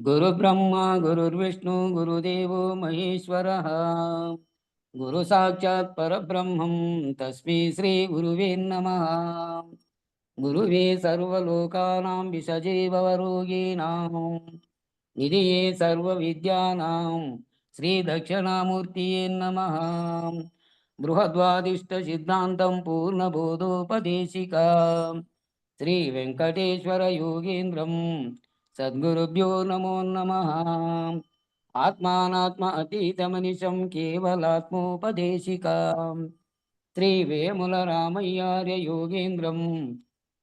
गुरुब्रह्मा गुरुर्विष्णु गुरुदेवो महेश्वरः गुरु साक्षात् परब्रह्मं तस्मै श्री गुरुवे नमः। गुरुवे सर्वलोकानां विषजे भवरोगिणां निधिये सर्वविद्यानां श्रीदक्षिणामूर्तये नमः। बृहद्वादिष्टसिद्धान्तं पूर्णबोधोपदेशिका श्रीवेङ्कटेश्वर योगीन्द्रं सद्गुरुभ्यो नमो नमः। आत्मानात्म अतीतमनिशं केवलात्मोपदेशिकां श्रीवेमुलरामय्यार्य योगीन्द्रं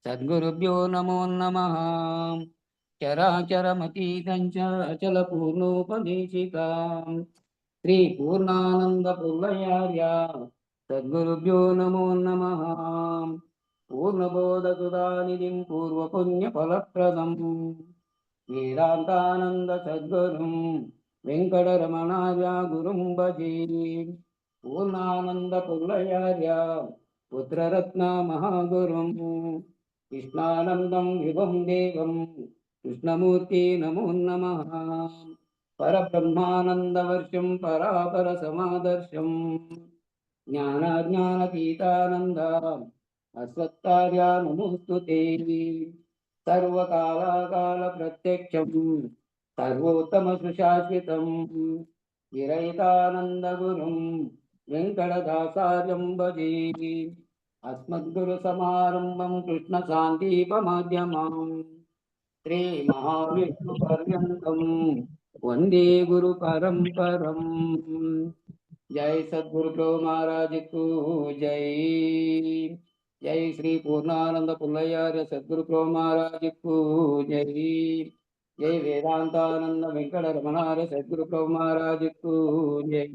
सद्गुरुभ्यो नमो नमः। चराचरमतीतं च अचलपूर्णोपदेशिकां श्रीपूर्णानन्दपुल्लयार्य सद्गुरुभ्यो नमो नमः। पूर्णबोधसुधानिधिं पूर्वपुण्यफलप्रदम् वेदान्तानन्द सद्गुरुं वेङ्कटरमणार्य गुरुं भजे। पूर्णानन्दपुल्लयार्य पुत्ररत्न महागुरुं कृष्णानन्दं विभुं देवं कृष्णमूर्ति नमो नमः। परब्रह्मानन्दवर्षं परापरसमादर्शं ज्ञानाज्ञानतीतानन्द अस्वत्कार्या नमोस्तुते। सर्वकालाकालप्रत्यक्षं सर्वोत्तमसुशाश्रितं विरहितानन्दगुरुं वेङ्कटदासार्यं भजे। अस्मद्गुरुसमारम्भं कृष्णशान्तिपमाध्यमाम् श्रीमहाविष्णुपर्यन्तं वन्दे गुरुपरम्परम्। जय सद्गुरु प्रभु महाराज को जय। जय श्री पूर्णानंद पुल्लयार्य सद्गुरु प्रभु महाराज को जय। जय वेदांतानंद वेंकट रमणार्य सद्गुरु प्रभु महाराज को जय।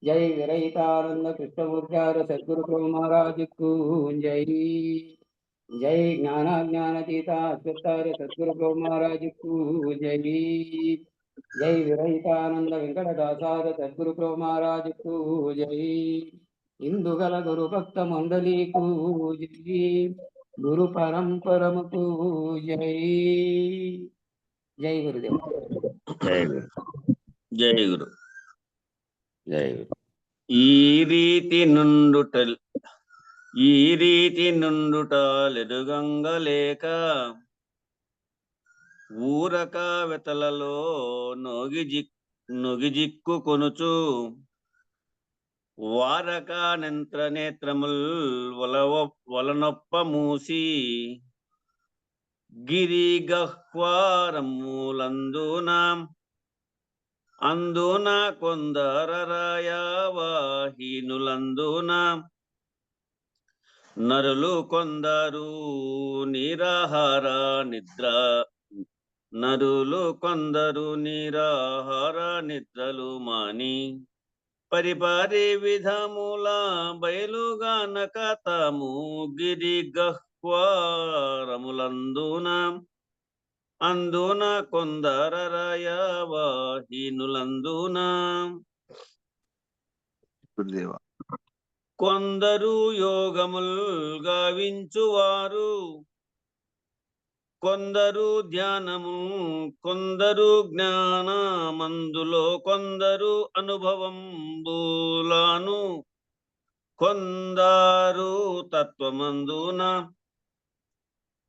जय विरहितानंद कृष्णमूर्त्यार्य सद्गुरु प्रभु महाराज को जय। जय ज्ञानाज्ञानतीता अच्युतार्य सद्गुरु प्रभु महाराज को जय। जय विरहितानंद वेंकटदासार्य सद्गुरु प्रभु महाराज को जय। इंदुगल गुरु भक्त मंडली को जय। गुरु परंपरम को जय। जय गुरुदेव। जय गुरु जय गुरु जय गुरु। ఈ రీతి నుండుట లెరుగంగలేక ఊరక వెతలలో నొగిజిక్కు కొనుచు వారక నేత్రముల్ వలనొప్ప మూసి గిరి గహ్వారములందున అందున కొందరరాయవాహీనులందున నరులు కొందరు నిరాహార నిద్రలు మాని పరిపారి విధముల బయలుగానక తాము గిరి గహ్వారములందున అందున కొందరరాయవాహీనులందున కొందరు యోగముల్ గావించువారు కొందరు ధ్యానము కొందరు జ్ఞానమందులో కొందరు అనుభవంబులాను కొందరు తత్వమందున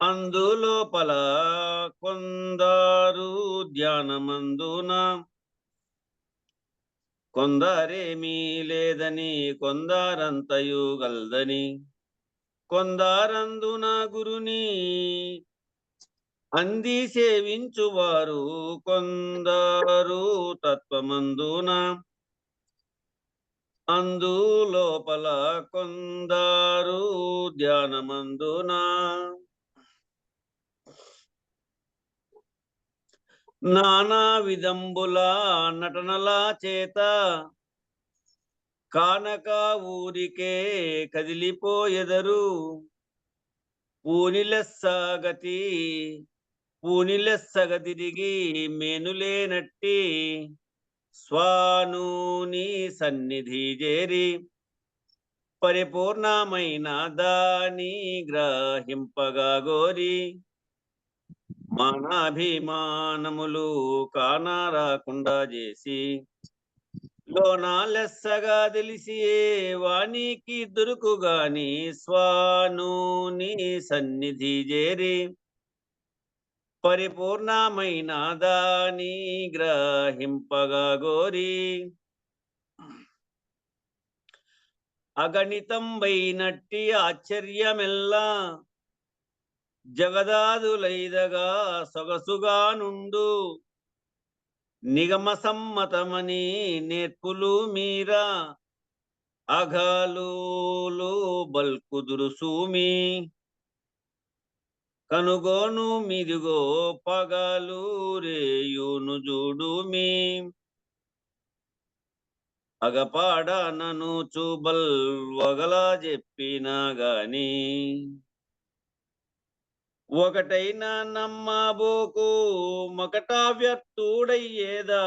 అందులోపల కొందరు ధ్యానమందున కొందరేమీ లేదని కొందరంతయు గల్దని కొందరందున గురుని అంది సేవించువారు కొందరు తత్వమందున అందులోపల కొందరు ధ్యానమందున నానా విధంబుల నటనల చేత కానక ఊరికే కదిలిపోయెదరు పూనిలెస్సగతిరిగి మేనులేనట్టి స్వానూని సన్నిధి చేరి పరిపూర్ణమైన దాని గ్రహింపగా గోరి మానాభిమానములు కానారాకుండా చేసి లోనా లెస్సగా తెలిసి వానికి దొరుకుగాని స్వానుని సన్నిధి చేరి పరిపూర్ణమైన దాని గ్రహింపగా గోరి అగణితం వైనట్టి ఆశ్చర్యమెల్లా జగదాదులైదగా సొగసుగా నుండు నిగమ సమ్మతమని నేర్పులు మీరా అఘాలులు బల్కుదురు సూమి కనుగోను మిదిగో పగలు రేయును జూడుమి అగపాడ నను చూబల్ వగలా చెప్పినా గాని ఒకటైనా నమ్మబోకు మకటా వ్యర్థుడయ్యేదా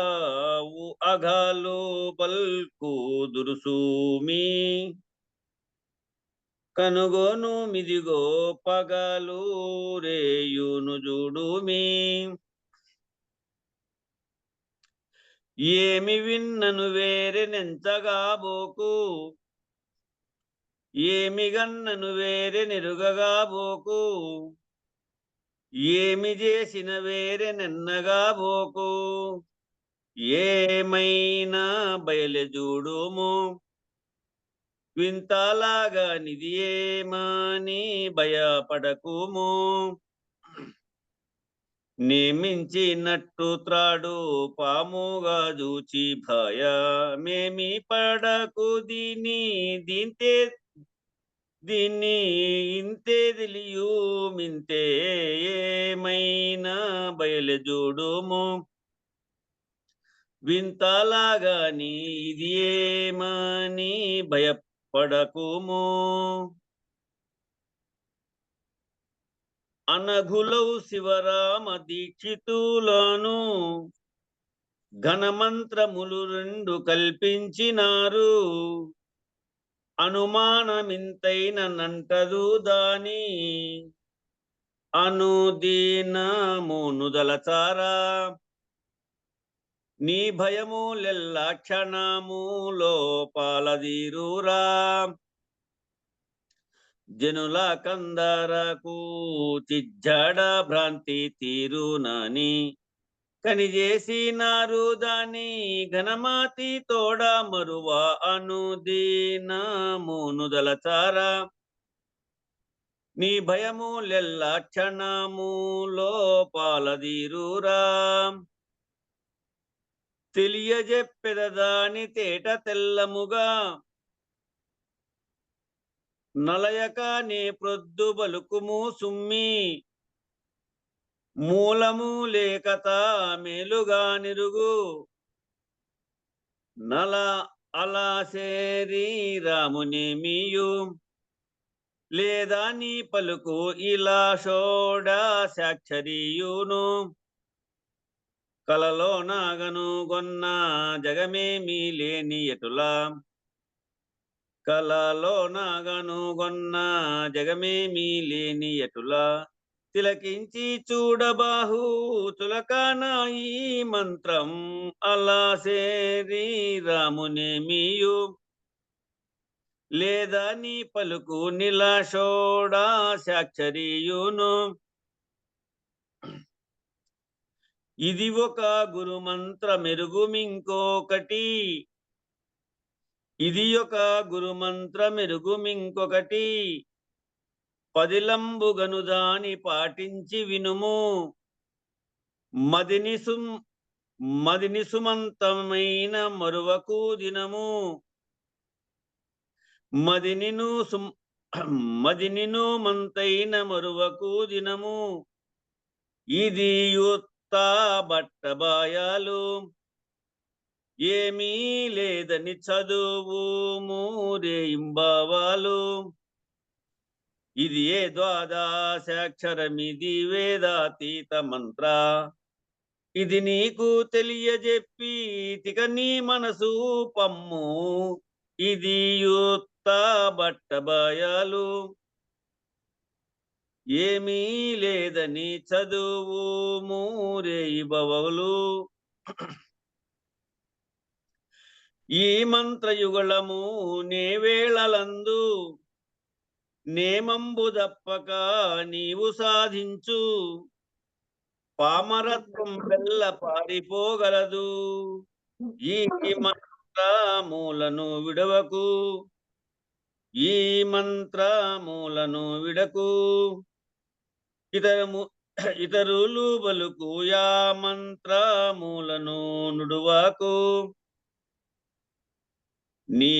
అఘాలు పల్కు దురుసూమి కనుగోను మిదిగో పగలు రేయును జూడుమి ఏమి విన్నను వేరే నెంచగా బోకు ఏమి గన్నను వేరే నెరుగగా బోకు ఏమి చేసిన వేరే నిన్నగా బోకు ఏమైనా బయలుజూడుము వింతలాగా నిది ఏమని భయపడకుము నియమించినట్టు త్రాడు పాముగా చూచి భయమేమి పడకు దీన్ని ఇంతే తెలియు మింతే ఏమైనా బయలుజూడుము వింతలాగాని ఇది ఏమని భయపడకుము అనఘులౌ శివరామ దీక్షితులను ఘనమంత్రములు 2 కల్పించినారు అనుమానమింతైన నంటదు దాని అనుదీనమునుదలచారా నీ భయములెల్ల క్షణములో పాలదీరురా జనుల కందరకు చిజ్జడ భ్రాంతి తీరునని కనిచేసినారు దాని ఘనమాతి తోడ మరువ అనుదీనమునుదలచారా నీ భయములెల్ల క్షణములో పాలదీరురా తెలియజెప్పెదదాని తేట తెల్లముగా నలయక నే ప్రొద్దు బలుకుము సుమ్మి మూలము లేకత మేలుగా నిరుగు నల అలా శరీరామునేమియు లేదా నీ పలుకు ఇలా షోడశాక్షరీయును కలలో నాగను గొన్న జగమేమీ లేని ఎటులా కలలో నాగను గొన్న జగమేమీ లేని ఎటులా తిలకించి చూడబాహు తులకాన ఈ మంత్రం అలా శరీరామునేమియు లేదా నీ పలుకు నిలషోడశాక్షరీయును ఇది ఒక గురు మంత్ర మెరుగుమింకొకటి ఇది ఒక గురు మంత్ర మెరుగుమింకొకటి పదిలంబుగను దాని పాటించి వినుము మదిని సుమంతమైన మరువకు దినము మదినిను మంతైన మరువకు దినము ఇది యుత్త బట్టబాయాలు ఏమీ లేదని చదువు మూరేయింబావాలు ఇది ఏ ద్వాదశాక్షరమిది వేదాతీత మంత్ర ఇది నీకు తెలియజెప్పి తిక నీ మనసు పమ్ము ఇది యుత్త బట్టబాయాలు ఏమీ లేదని చదువు మూరేయి బవలు ఈ మంత్రయుగళము నే వేళలందు నేమంబు దప్పక నీవు సాధించు పామరత్వం బెల్ల పారిపోగలదు ఈ మంత్రమూలను విడవకు ఈ మంత్రమూలను విడకు ఇతరులు బలుకు యా మంత్రమూలను నుడువాకు నీ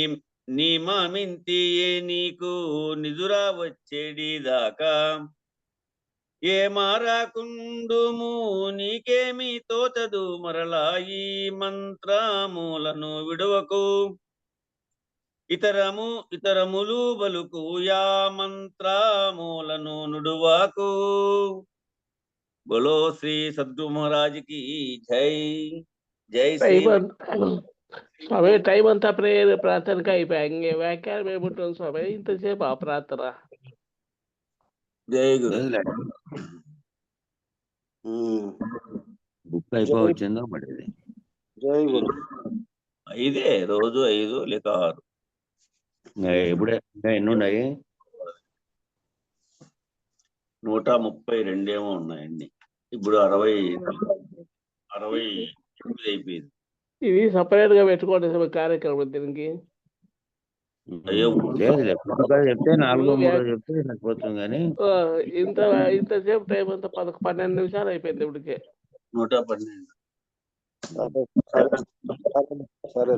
నియమమింతి నీకు నిదురా వచ్చేడి దాకా ఏ మారాకుండుము నీకేమి తోచదు మరలా ఈ మంత్రమూలను విడవకు ఇతరములు బలుకు యా మంత్రమూలను నుడువాకు. బోలో శ్రీ సద్గురు మహారాజ్కి జై. జై శ్రీ స్వామి. టైం అంతా ప్రేయర్ ప్రార్థనకి అయిపోయాయి. ఇంకే వ్యాఖ్యానం ఏముంటుంది స్వామి? ఇంతసేపు ఆ ప్రార్థన. జై గురు. బుక్ అయిపోవచ్చిందో మరి ఇది. జై గురు. 5 రోజు 5 లేక 6. ఎప్పుడే ఎన్ని ఉన్నాయి? 132 ఏమో ఉన్నాయండి. ఇప్పుడు 68 అయిపోయింది. ఇది సపరేట్ గా పెట్టుకోండి కార్యక్రమం దీనికి. చెప్తే 4-3 చెప్తే సరిపోతుంది కానీ ఇంతసేపు టైం అంతా 12 నిమిషాలు అయిపోయింది ఇప్పటికే. 112.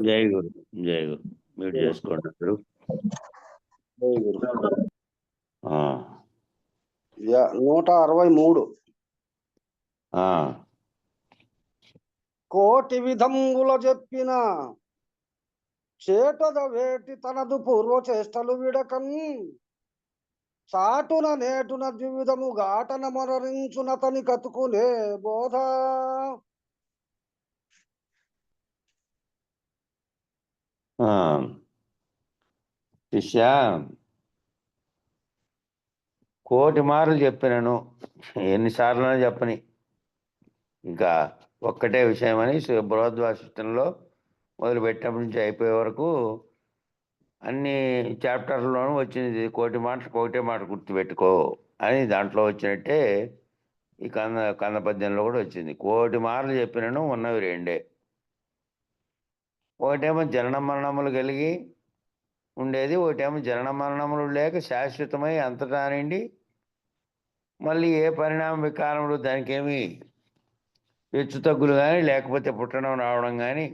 జై గురు. జై గురు. మీరు చేసుకోండి. జై గురు. 163. కోటి విధంబుల చెప్పిన చేటద వేటి తనదు పూర్వ చేష్టలు విడకన్ చాటున నేటున ద్విధము ఘాటన మరణించునతని కతుకునే బోధ. శిష్య, కోటి మార్లు చెప్పినను, ఎన్నిసార్లు చెప్పని, ఇంకా ఒక్కటే విషయం అని బృహద్వాసిష్టంలో మొదలుపెట్టినప్పటి నుంచి అయిపోయే వరకు అన్ని చాప్టర్లోనూ వచ్చింది. కోటి ఒకటే మాట గుర్తుపెట్టుకో అని దాంట్లో వచ్చినట్టే ఈ కంద పద్యంలో కూడా వచ్చింది. కోటి మార్లు చెప్పినను ఉన్నవి 2. ఒకటేమో జనన మరణములు కలిగి ఉండేది, ఒకటేమో జనన మరణములు లేక శాశ్వతమై అంతటా నిండి మళ్ళీ ఏ పరిణామ వికారములు దానికి ఏమి హెచ్చు తగ్గులు కానీ, లేకపోతే పుట్టడం రావడం కానీ,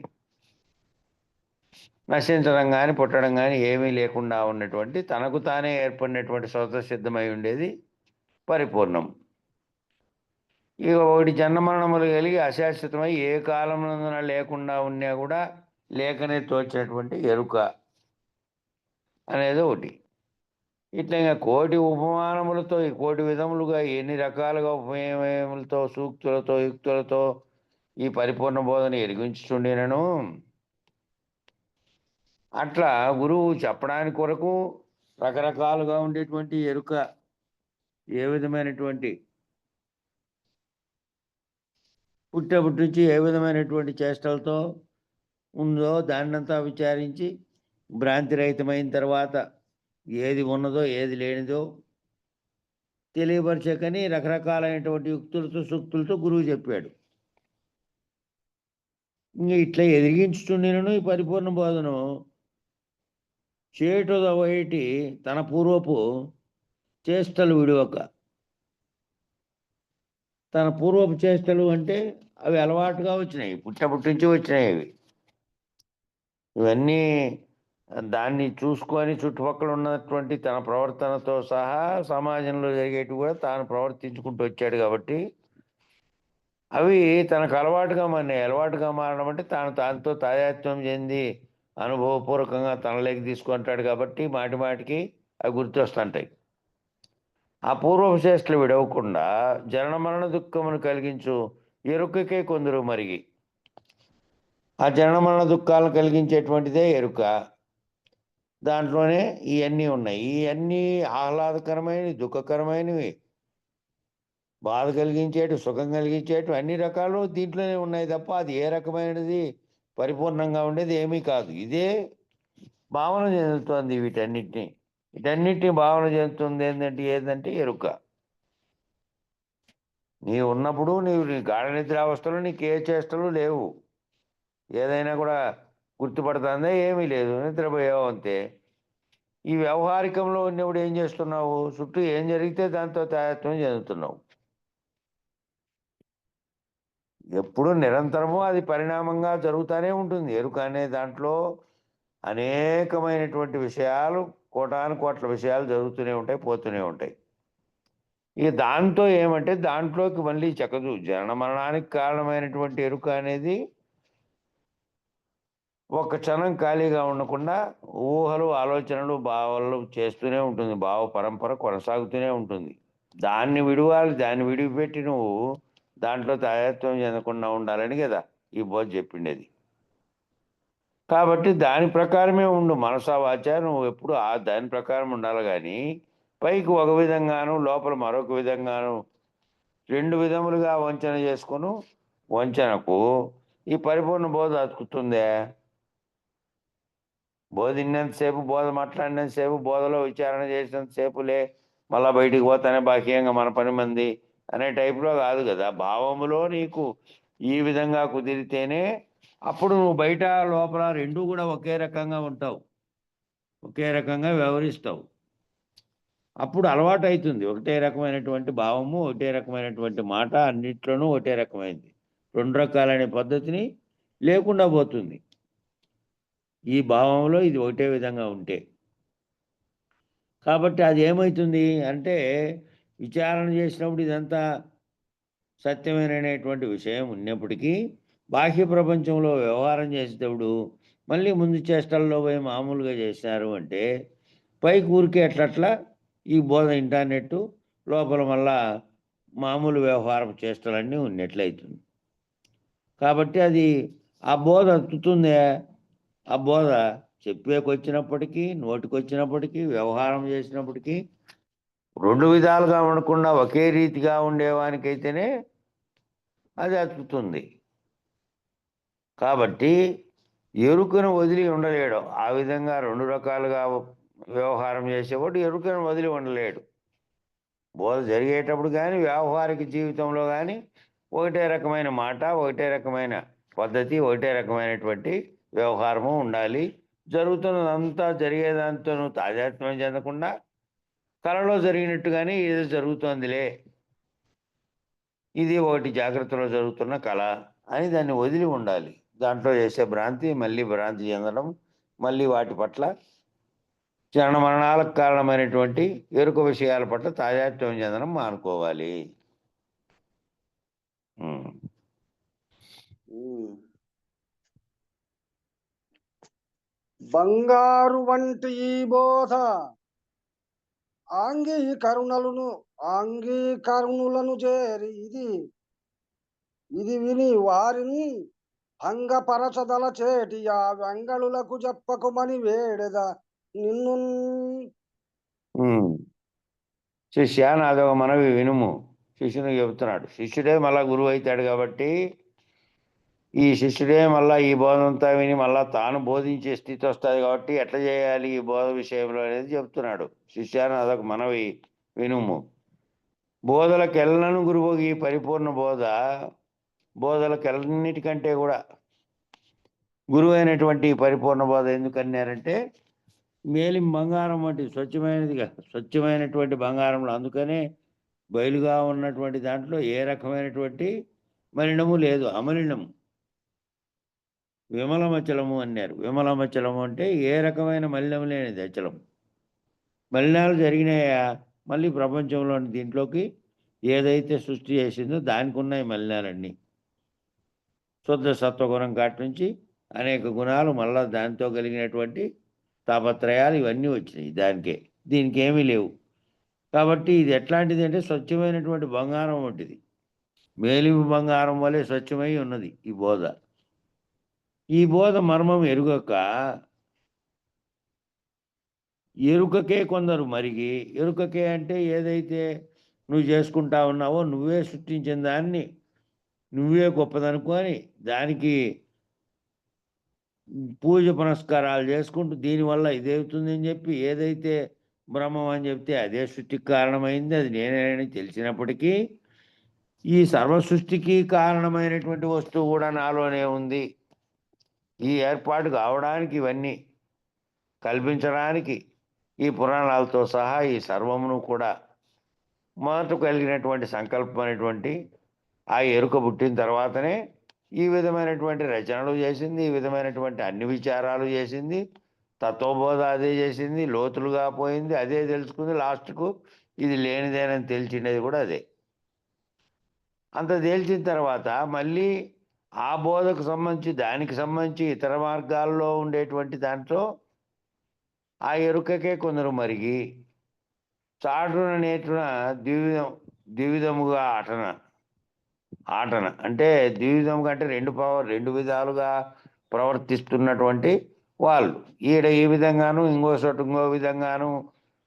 నశించడం కానీ, పుట్టడం కానీ ఏమీ లేకుండా ఉన్నటువంటి తనకు తానే ఏర్పడినటువంటి స్వతసిద్ధమై ఉండేది పరిపూర్ణం. ఇక ఒకటి జన్మమరణములు కలిగి అశాశ్వతమై ఏ కాలమునందున లేకుండా ఉన్నా కూడా లేకనే తోచినటువంటి ఎరుక అనేది ఒకటి. ఇట్లా ఇంకా కోటి ఉపమానములతో, ఈ కోటి విధములుగా ఎన్ని రకాలుగా ఉపమేయములతో, సూక్తులతో, యుక్తులతో ఈ పరిపూర్ణ బోధన ఎరిగించుచుండినను, అట్లా గురువు చెప్పడానికి కొరకు రకరకాలుగా ఉండేటువంటి ఎరుక ఏ విధమైనటువంటి పుట్టేపటి నుంచి ఏ విధమైనటువంటి చేష్టలతో ఉందో దాన్నంతా విచారించి భ్రాంతిరహితమైన తర్వాత ఏది ఉన్నదో ఏది లేనిదో తెలియపరచకని రకరకాలైనటువంటి యుక్తులతో, సూక్తులతో గురువు చెప్పాడు. ఇంకా ఇట్లా ఎదిగించుచుండినను ఈ పరిపూర్ణ బోధను చేటుదవేటి తన పూర్వపు చేష్టలు విడవక. తన పూర్వపు చేష్టలు అంటే అవి అలవాటుగా వచ్చినాయి, పుట్టపటి నుంచి వచ్చినాయి అవి. ఇవన్నీ దాన్ని చూసుకొని చుట్టుపక్కల ఉన్నటువంటి తన ప్రవర్తనతో సహా సమాజంలో జరిగేటివి కూడా తాను ప్రవర్తించుకుంటూ వచ్చాడు కాబట్టి అవి తనకు అలవాటుగా మారినాయి. అలవాటుగా మారడం అంటే దాంతో తాదాత్మ్యం చెంది అనుభవపూర్వకంగా తనలోకి తీసుకుంటాడు కాబట్టి మాటి మాటికి అవి గుర్తొస్తుంటాయి. ఆ పూర్వవిశేషలు విడవకుండా జనన మరణ దుఃఖమును కలిగించు ఎరుకకే కొందరు మరిగి, ఆ జనన మరణ దుఃఖాలను కలిగించేటువంటిదే ఎరుక. దాంట్లోనే ఇవన్నీ ఉన్నాయి. ఇవన్నీ ఆహ్లాదకరమైనవి, దుఃఖకరమైనవి, బాధ కలిగించేటు, సుఖం కలిగించేటు అన్ని రకాలు దీంట్లోనే ఉన్నాయి తప్ప అది ఏ రకమైనది పరిపూర్ణంగా ఉండేది ఏమీ కాదు. ఇదే భావన చెందుతోంది వీటన్నిటిని భావన చెందుతుంది ఏదంటే ఎరుక. నీవు ఉన్నప్పుడు నీ గాఢ నిద్రావస్థలో నీకు ఏ చేష్టలు లేవు, ఏదైనా కూడా గుర్తుపడుతుందా? ఏమీ లేదు, నిద్రపోయావు అంతే. ఈ వ్యవహారికంలో ఉన్నప్పుడు ఏం చేస్తున్నావు? చుట్టూ ఏం జరిగితే దాంతో తాయత్వం చెందుతున్నావు. ఎప్పుడు నిరంతరము అది పరిణామంగా జరుగుతూనే ఉంటుంది. ఎరుక అనే దాంట్లో అనేకమైనటువంటి విషయాలు, కోటాను కోట్ల విషయాలు జరుగుతూనే ఉంటాయి, పోతూనే ఉంటాయి. ఇక దాంతో ఏమంటే దాంట్లోకి మళ్ళీ చక్కదు. జనన మరణానికి కారణమైనటువంటి ఎరుక అనేది ఒక క్షణం ఖాళీగా ఉండకుండా ఊహలు, ఆలోచనలు, భావాలు చేస్తూనే ఉంటుంది. భావ పరంపర కొనసాగుతూనే ఉంటుంది. దాన్ని విడవాలి, దాన్ని విడిపెట్టి నువ్వు దాంట్లో తాయత్వం చెందకుండా ఉండాలని కదా ఈ బోధ చెప్పిండేది. కాబట్టి దాని ప్రకారమే ఉండు. మనసా వాచ నువ్వు ఎప్పుడు దాని ప్రకారం ఉండాలి. కానీ పైకి ఒక విధంగాను లోపల మరొక విధంగాను రెండు విధములుగా వంచన చేసుకుని వంచనకు ఈ పరిపూర్ణ బోధ అతుకుతుందే. బోధిన్నంతసేపు, బోధ మాట్లాడినంతసేపు, బోధలో విచారణ చేసినంతసేపులే, మళ్ళా బయటికి పోతానే బాహ్యంగా మన పని మంది అనే టైప్లో కాదు కదా. భావములో నీకు ఈ విధంగా కుదిరితేనే అప్పుడు నువ్వు బయట లోపల రెండూ కూడా ఒకే రకంగా ఉంటావు, ఒకే రకంగా వ్యవహరిస్తావు. అప్పుడు అలవాటు అవుతుంది. ఒకటే రకమైనటువంటి భావము, ఒకటే రకమైనటువంటి మాట, అన్నిట్లోనూ ఒకటే రకమైంది. రెండు రకాలనే పద్ధతిని లేకుండా పోతుంది ఈ భావంలో ఇది ఒకటే విధంగా ఉంటే. కాబట్టి అది ఏమవుతుంది అంటే విచారణ చేసినప్పుడు ఇదంతా సత్యమైనటువంటి విషయం ఉన్నప్పటికీ బాహ్య ప్రపంచంలో వ్యవహారం చేసేటప్పుడు మళ్ళీ ముందు చేష్టల్లో పోయి మామూలుగా చేసినారు అంటే పైకి ఊరికే అట్లట్లా ఈ బోధ ఇంటర్నెట్ లోపల మళ్ళా మామూలు వ్యవహారం చేష్టలన్నీ ఉన్నట్లయితుంది. కాబట్టి అది ఆ బోధ అతుకుతుందే. ఆ బోధ చెప్పేకొచ్చినప్పటికీ, నోటికొచ్చినప్పటికీ, వ్యవహారం చేసినప్పటికీ రెండు విధాలుగా ఉండకుండా ఒకే రీతిగా ఉండేవానికైతేనే అది అతుకుతుంది. కాబట్టి ఎరుకను వదిలి ఉండలేడు. ఆ విధంగా రెండు రకాలుగా వ్యవహారం చేసేవాడు ఎరుకను వదిలి ఉండలేడు. బోధ జరిగేటప్పుడు కానీ వ్యావహారిక జీవితంలో కానీ ఒకటే రకమైన మాట, ఒకటే రకమైన పద్ధతి, ఒకటే రకమైనటువంటి వ్యవహారము ఉండాలి. జరుగుతున్నదంతా జరిగేదాంతో నువ్వు తాదాత్మ్యం చెందకుండా కళలో జరిగినట్టుగానే ఏదో జరుగుతోందిలే, ఇది ఒకటి జాగ్రత్తలో జరుగుతున్న కళ అని దాన్ని వదిలి ఉండాలి. దాంట్లో చేసే భ్రాంతి, మళ్ళీ భ్రాంతి చెందడం, మళ్ళీ వాటి పట్ల జనన మరణాలకు కారణమైనటువంటి ఎరుక విషయాల పట్ల తాదాత్మ్యం చెందడం మానుకోవాలి. బంగారు వంటి ఈ బోధ ఆంగీకరణులను చేరి ఇది విని వారిని భంగపరచదల చేటి ఆ వెంగళులకు చెప్పకుమని వేడెద నిన్ను. శిష్య, నాదొక మనవి వినుము. శిష్యునికి చెబుతున్నాడు. శిష్యుడే మళ్ళా గురువు అవుతాడు కాబట్టి ఈ శిష్యుడే మళ్ళా ఈ బోధంతా విని మళ్ళా తాను బోధించే స్థితి వస్తుంది కాబట్టి ఎట్లా చేయాలి ఈ బోధ విషయంలో అనేది చెప్తున్నాడు. శిష్యాన్ని అదొక మనవి వినుము. బోధలకెల్లను గురువు ఈ పరిపూర్ణ బోధలకెల్లన్నిటికంటే కూడా గురువు అయినటువంటి పరిపూర్ణ బోధ ఎందుకన్నారంటే మేలిం బంగారం వంటి స్వచ్ఛమైనటువంటి బంగారంలో, అందుకనే బయలుగా ఉన్నటువంటి దాంట్లో ఏ రకమైనటువంటి మలినము లేదు, అమలినము. విమలమచలము అన్నారు. విమలమచలము అంటే ఏ రకమైన మలినం లేనిది అచలం. మలినాలు జరిగినాయా మళ్ళీ ప్రపంచంలోని దీంట్లోకి ఏదైతే సృష్టి చేసిందో దానికి ఉన్నాయి మలినాలన్నీ. శుద్ధ సత్వగుణం కాటి నుంచి అనేక గుణాలు, మళ్ళా దాంతో కలిగినటువంటి తాపత్రయాలు ఇవన్నీ వచ్చినాయి దానికే. దీనికి ఏమీ లేవు. కాబట్టి ఇది ఎట్లాంటిది అంటే స్వచ్ఛమైనటువంటి బంగారం వంటిది. మేలిమి బంగారం వలె స్వచ్ఛమై ఉన్నది ఈ బోధ. ఈ బోధ మర్మం ఎరుకకే కొందరు మరిగి, ఎరుకకే అంటే ఏదైతే నువ్వు చేసుకుంటా ఉన్నావో నువ్వే సృష్టించిన దాన్ని నువ్వే గొప్పదనుకొని దానికి పూజ పునస్కారాలు చేసుకుంటూ దీనివల్ల ఇదేవుతుంది అని చెప్పి ఏదైతే బ్రహ్మం అని చెప్తే అదే సృష్టికి కారణమైంది, అది నేనేనని తెలిసినప్పటికీ ఈ సర్వ సృష్టికి కారణమైనటువంటి వస్తువు కూడా నాలోనే ఉంది. ఈ ఏర్పాటు కావడానికి ఇవన్నీ కల్పించడానికి ఈ పురాణాలతో సహా ఈ సర్వమును కూడా మొదట కలిగినటువంటి సంకల్పం అనేటువంటి ఆ ఎరుక పుట్టిన తర్వాతనే ఈ విధమైనటువంటి రచనలు చేసింది, ఈ విధమైనటువంటి అన్ని విచారాలు చేసింది, తత్వబోధ అదే చేసింది, లోతులుగా పోయింది, అదే తెలుసుకుంది, లాస్ట్కు ఇది లేనిదేనని తెలిసినది కూడా అదే. అంత తేల్చిన తర్వాత మళ్ళీ ఆ బోధకు సంబంధించి దానికి సంబంధించి ఇతర మార్గాల్లో ఉండేటువంటి దాంట్లో ఆ ఎరుకకే కొందరు మరిగి చాటున నేర్చున ద్వివిధముగా ఆటన అంటే ద్వివిధముగా అంటే రెండు విధాలుగా ప్రవర్తిస్తున్నటువంటి వాళ్ళు ఈడ ఈ విధంగాను ఇంకో చోటు ఇంకో విధంగాను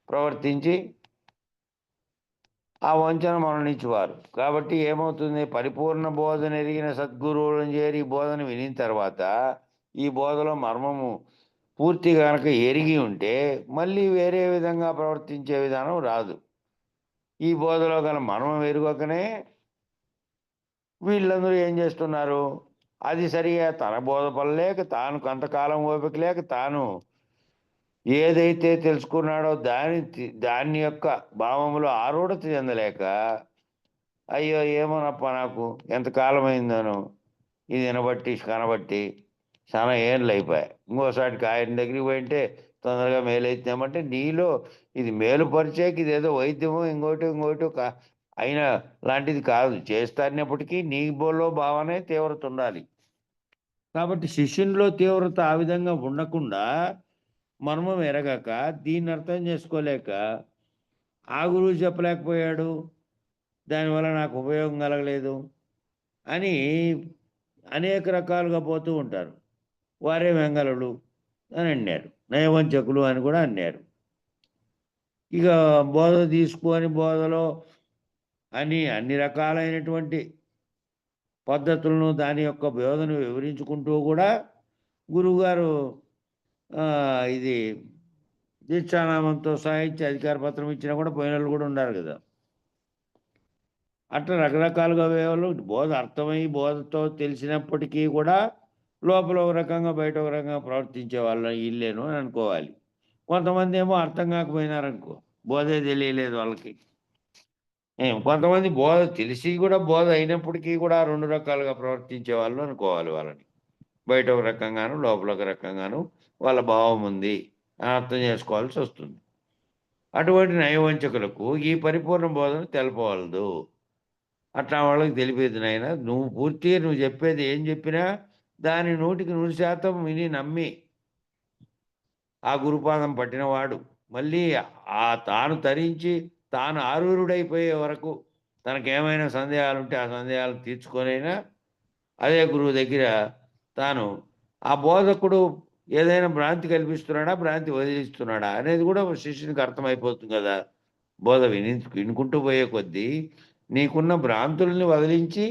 ప్రవర్తించి ఆ వంచన మరణించేవారు. కాబట్టి ఏమవుతుంది, పరిపూర్ణ బోధన ఎరిగిన సద్గురువులను చేరి ఈ బోధన వినిన తర్వాత ఈ బోధలో మర్మము పూర్తి కనుక ఎరిగి ఉంటే మళ్ళీ వేరే విధంగా ప్రవర్తించే విధానం రాదు. ఈ బోధలో గల మర్మం ఎరుగకనే వీళ్ళందరూ ఏం చేస్తున్నారు, అది సరిగా తన బోధ పడలేక, తాను కొంతకాలం ఓపిక లేక, తాను ఏదైతే తెలుసుకున్నాడో దాని యొక్క భావములో ఆరూఢత చెందలేక, అయ్యో ఏమోనప్ప నాకు ఎంతకాలం అయిందను ఇది వినబట్టి కనబట్టి చాలా ఏళ్ళు అయిపోయాయి, ఇంకోసారికి ఆయన దగ్గరికి పోయింటే తొందరగా మేలైతుందేమంటే నీలో ఇది మేలుపరిచేకి ఇదేదో వైద్యమో ఇంకోటి అయినా లాంటిది కాదు. చేస్తానప్పటికీ నీ బోలో భావనే తీవ్రత ఉండాలి. కాబట్టి శిష్యునిలో తీవ్రత ఆ విధంగా ఉండకుండా మర్మం ఎరగక దీన్ని అర్థం చేసుకోలేక ఆ గురువు చెప్పలేకపోయాడు, దానివల్ల నాకు ఉపయోగం కలగలేదు అని అనేక రకాలుగా పోతూ ఉంటారు. వారే వెంగళులు అని అన్నారు, నయవంచకులు అని కూడా అన్నారు. ఇక బోధ తీసుకొని బోధలో అన్ని రకాలైనటువంటి పద్ధతులను దాని యొక్క బోధను వివరించుకుంటూ కూడా గురువుగారు ఇది దీక్షానామంతో సాహిత్య అధికార పత్రం ఇచ్చినా కూడా పోయిన వాళ్ళు కూడా ఉన్నారు కదా. అట్లా రకరకాలుగా వేయాలు బోధ అర్థమై బోధతో తెలిసినప్పటికీ కూడా లోపల ఒక రకంగా బయట ఒక రకంగా ప్రవర్తించే వాళ్ళు ఇల్లేను అని అనుకోవాలి. కొంతమంది ఏమో అర్థం కాకపోయినారనుకో, బోధే తెలియలేదు వాళ్ళకి. కొంతమంది బోధ తెలిసి కూడా బోధ అయినప్పటికీ కూడా 2 రకాలుగా ప్రవర్తించే వాళ్ళు అనుకోవాలి వాళ్ళని. బయట ఒక రకంగాను లోపల ఒక రకంగాను వాళ్ళ భావం ఉంది అని అర్థం చేసుకోవాల్సి వస్తుంది. అటువంటి నయవంచకులకు ఈ పరిపూర్ణ బోధన తెలపవలదు. అట్లా వాళ్ళకి తెలిపేది నాయన, నువ్వు చెప్పేది ఏం చెప్పినా దాని 100% విని నమ్మి ఆ గురుపాదం పట్టినవాడు మళ్ళీ తాను తరించి తాను ఆరూరుడైపోయే వరకు తనకేమైనా సందేహాలుంటే ఆ సందేహాలు తీర్చుకొనైనా అదే గురువు దగ్గర తాను ఆ బోధకుడు ఏదైనా భ్రాంతి కల్పిస్తున్నాడా, భ్రాంతి వదిలిస్తున్నాడా అనేది కూడా శిష్యునికి అర్థమైపోతుంది కదా. బోధ వినుకుంటూ పోయే కొద్దీ నీకున్న భ్రాంతుల్ని వదిలించి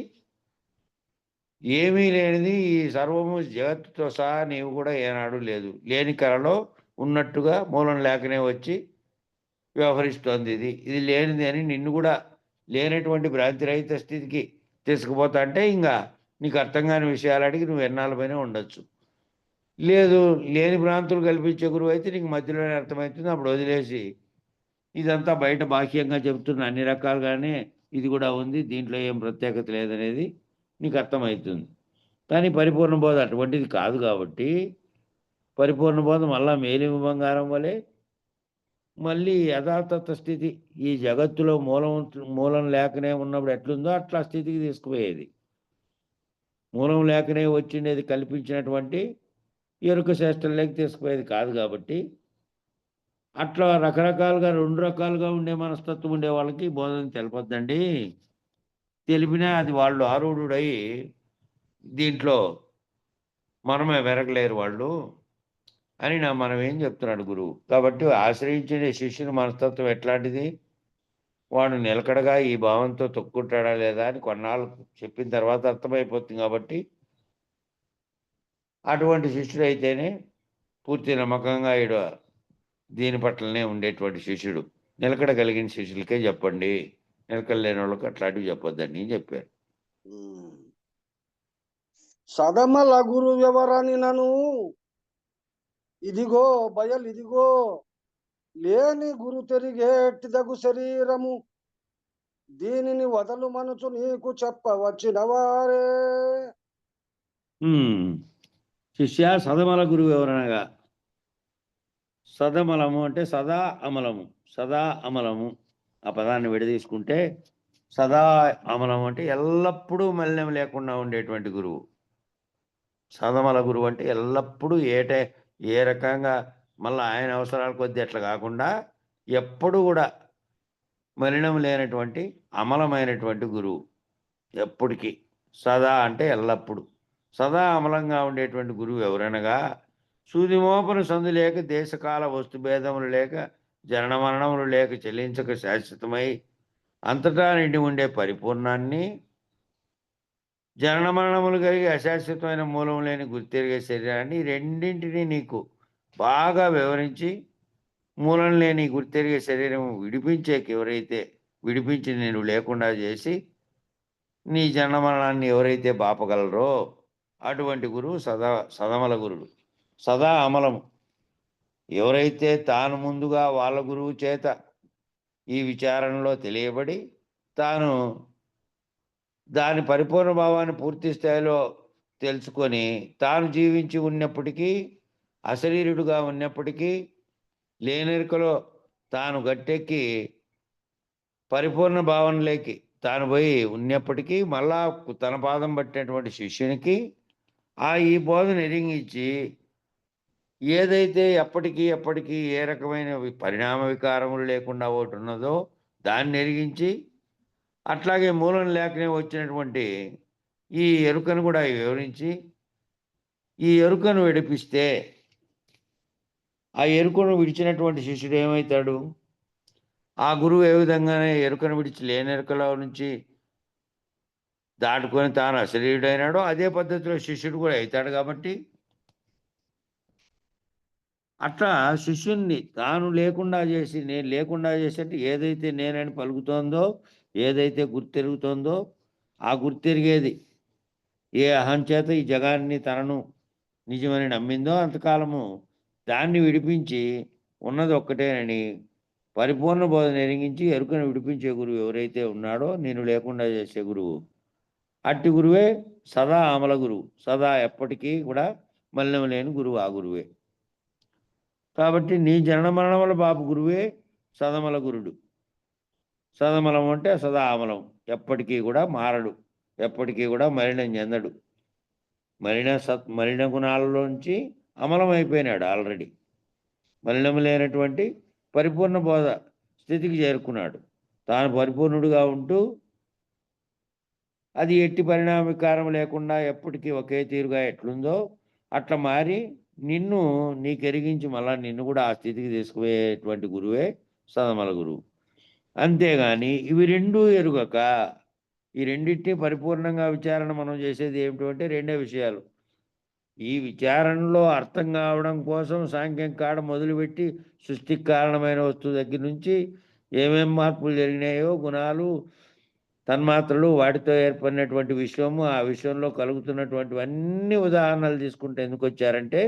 ఏమీ లేనిది ఈ సర్వము జగత్తుతో సహా నీవు కూడా ఏనాడు లేదు, లేని కళలో ఉన్నట్టుగా మూలం లేకనే వచ్చి వ్యవహరిస్తోంది. ఇది లేనిది అని నిన్ను కూడా లేనటువంటి భ్రాంతి రహిత స్థితికి తీసుకుపోతా అంటే ఇంకా నీకు అర్థం కాని విషయాలు అడిగి నువ్వు ఎన్నాళ్ళపైన ఉండొచ్చు. లేదు, లేని భ్రాంతులు కల్పించే గురువు అయితే నీకు మధ్యలోనే అర్థమవుతుంది. అప్పుడు వదిలేసి ఇదంతా బయట బాహ్యంగా చెబుతున్న అన్ని రకాలుగానే ఇది కూడా ఉంది, దీంట్లో ఏం ప్రత్యేకత లేదనేది నీకు అర్థమవుతుంది. కానీ పరిపూర్ణ బోధ అటువంటిది కాదు. కాబట్టి పరిపూర్ణ బోధ మళ్ళా మేలిమి బంగారం వలె మళ్ళీ యథాతథ స్థితి ఈ జగత్తులో మూలం లేకనే ఉన్నప్పుడు ఎట్లుందో అట్లా స్థితికి తీసుకుపోయేది. మూలం లేకనే వచ్చిండేది కల్పించినటువంటి ఎరుక శ్రేష్టంలోకి తీసుకుపోయేది కాదు. కాబట్టి అట్లా రకరకాలుగా 2 రకాలుగా ఉండే మనస్తత్వం ఉండే వాళ్ళకి బోధన తెలపొద్దండి. తెలిపినా అది వాళ్ళు ఆరూఢుడై దీంట్లో మనమే వెరగలేరు వాళ్ళు అని మనం ఏం చెప్తున్నాడు గురువు. కాబట్టి ఆశ్రయించే శిష్యుని మనస్తత్వం ఎట్లాంటిది, వాడు నిలకడగా ఈ భావంతో తొక్కుంటాడా లేదా అని కొన్నాళ్ళు చెప్పిన తర్వాత అర్థమైపోతుంది కాబట్టి అటువంటి శిష్యుడు అయితేనే పూర్తి నమ్మకంగా ఈడ దీని పట్లనే ఉండేటువంటి శిష్యుడు. నిలకడ కలిగిన శిష్యులకే చెప్పండి, నిలకడ లేని వాళ్ళకి అట్లాంటివి చెప్పొద్దని చెప్పారు. సదమల గురు ఎవరని నను ఇదిగో బయలిదిగో లేని గురు తెరిగేటిదగు శరీరము దీనిని వదలు మనసు నీకు చెప్పవచ్చిన వారే. శిష్య, సదమల గురువు ఎవరనగా, సదమలము అంటే సదా అమలము, సదా అమలము ఆ పదాన్ని విడదీసుకుంటే సదా అమలము అంటే ఎల్లప్పుడూ మలినం లేకుండా ఉండేటువంటి గురువు. సదమల గురువు అంటే ఎల్లప్పుడూ ఏ రకంగా మళ్ళీ ఆయన అవసరాల కొద్దీ అట్లా కాకుండా ఎప్పుడు కూడా మలినం లేనటువంటి అమలమైనటువంటి గురువు. ఎప్పటికీ సదా అంటే ఎల్లప్పుడు సదా అమలంగా ఉండేటువంటి గురువు ఎవరనగా, సూదిమోపను సందు లేక దేశకాల వస్తుభేదములు లేక జనన మరణములు లేక చెల్లించక శాశ్వతమై అంతటా నిండి ఉండే పరిపూర్ణాన్ని, జనన మరణములు కలిగి అశాశ్వతమైన మూలం లేని గుర్తెరిగే శరీరాన్ని, రెండింటినీ నీకు బాగా వివరించి మూలం లేని గుర్తెరిగే శరీరం విడిపించి నేను లేకుండా చేసి నీ జనన మరణాన్ని ఎవరైతే బాపగలరో అటువంటి గురువు సదమల గురుడు. సదా అమలము. ఎవరైతే తాను ముందుగా వాళ్ళ గురువు చేత ఈ విచారణలో తెలియబడి తాను దాని పరిపూర్ణ భావాన్ని పూర్తి స్థాయిలో తెలుసుకొని తాను జీవించి ఉన్నప్పటికీ, అశరీరుడుగా ఉన్నప్పటికీ, లేనెరుకలో తాను గట్టెక్కి పరిపూర్ణ భావనలోకి తాను పోయి ఉన్నప్పటికీ మళ్ళా తన పాదం పట్టినటువంటి శిష్యునికి ఈ బోధన ఎరింగించి ఏదైతే ఎప్పటికీ ఏ రకమైన పరిణామ వికారములు లేకుండా ఒకటి ఉన్నదో దాన్ని ఎరిగించి, అట్లాగే మూలం లేకనే వచ్చినటువంటి ఈ ఎరుకను కూడా వివరించి, ఈ ఎరుకను విడిపిస్తే ఆ ఎరుకను విడిచినటువంటి శిష్యుడు ఏమవుతాడు? ఆ గురువు ఏ విధంగానే ఎరుకను విడిచి లేనెరుకలో నుంచి దాటుకొని తాను అశరీరుడైనాడో అదే పద్ధతిలో శిష్యుడు కూడా అవుతాడు. కాబట్టి అట్లా శిష్యుణ్ణి తాను లేకుండా చేసి, నేను లేకుండా చేసేట్టు ఏదైతే నేనని పలుకుతోందో, ఏదైతే గుర్తెరుగుతోందో ఆ గుర్తెరిగేది ఏ అహంచేత ఈ జగాన్ని తనను నిజమని నమ్మిందో అంతకాలము దాన్ని విడిపించి ఉన్నది ఒక్కటేనని పరిపూర్ణ బోధన ఎరిగించి ఎరుకను విడిపించే గురువు ఎవరైతే ఉన్నాడో, నేను లేకుండా చేసే గురువు, అట్టి గురువే సదా అమల గురువు. సదా ఎప్పటికీ కూడా మలినం లేని గురువు ఆ గురువే. కాబట్టి నీ జనన మరణముల బాపు గురువే సదమల గురుడు. సదమలం అంటే సదా అమలం, ఎప్పటికీ కూడా మారడు, ఎప్పటికీ కూడా మలినం చెందడు. మలిన గుణాలలోంచి అమలం అయిపోయినాడు ఆల్రెడీ. మలినం లేనటువంటి పరిపూర్ణ బోధ స్థితికి చేరుకున్నాడు. తాను పరిపూర్ణుడుగా ఉంటూ అది ఎట్టి పరిణామ వికారం లేకుండా ఎప్పటికీ ఒకే తీరుగా ఎట్లుందో అట్లా మారి నీకెరిగించి మళ్ళా నిన్ను కూడా ఆ స్థితికి తీసుకుపోయేటువంటి గురువే సదమల గురువు. అంతేగాని ఇవి రెండూ ఎరుగక ఈ రెండింటినీ పరిపూర్ణంగా విచారణ మనం చేసేది ఏమిటంటే రెండే విషయాలు. ఈ విచారణలో అర్థం కావడం కోసం సాంఖ్యం కాడ మొదలుపెట్టి సృష్టికి కారణమైన వస్తువు దగ్గర నుంచి ఏమేం మార్పులు జరిగినాయో, గుణాలు, తన్మాత్రలు, వాటితో ఏర్పడినటువంటి విశ్వము, ఆ విశ్వంలో కలుగుతున్నటువంటి అన్ని ఉదాహరణలు తీసుకుంటే ఎందుకు వచ్చారంటే,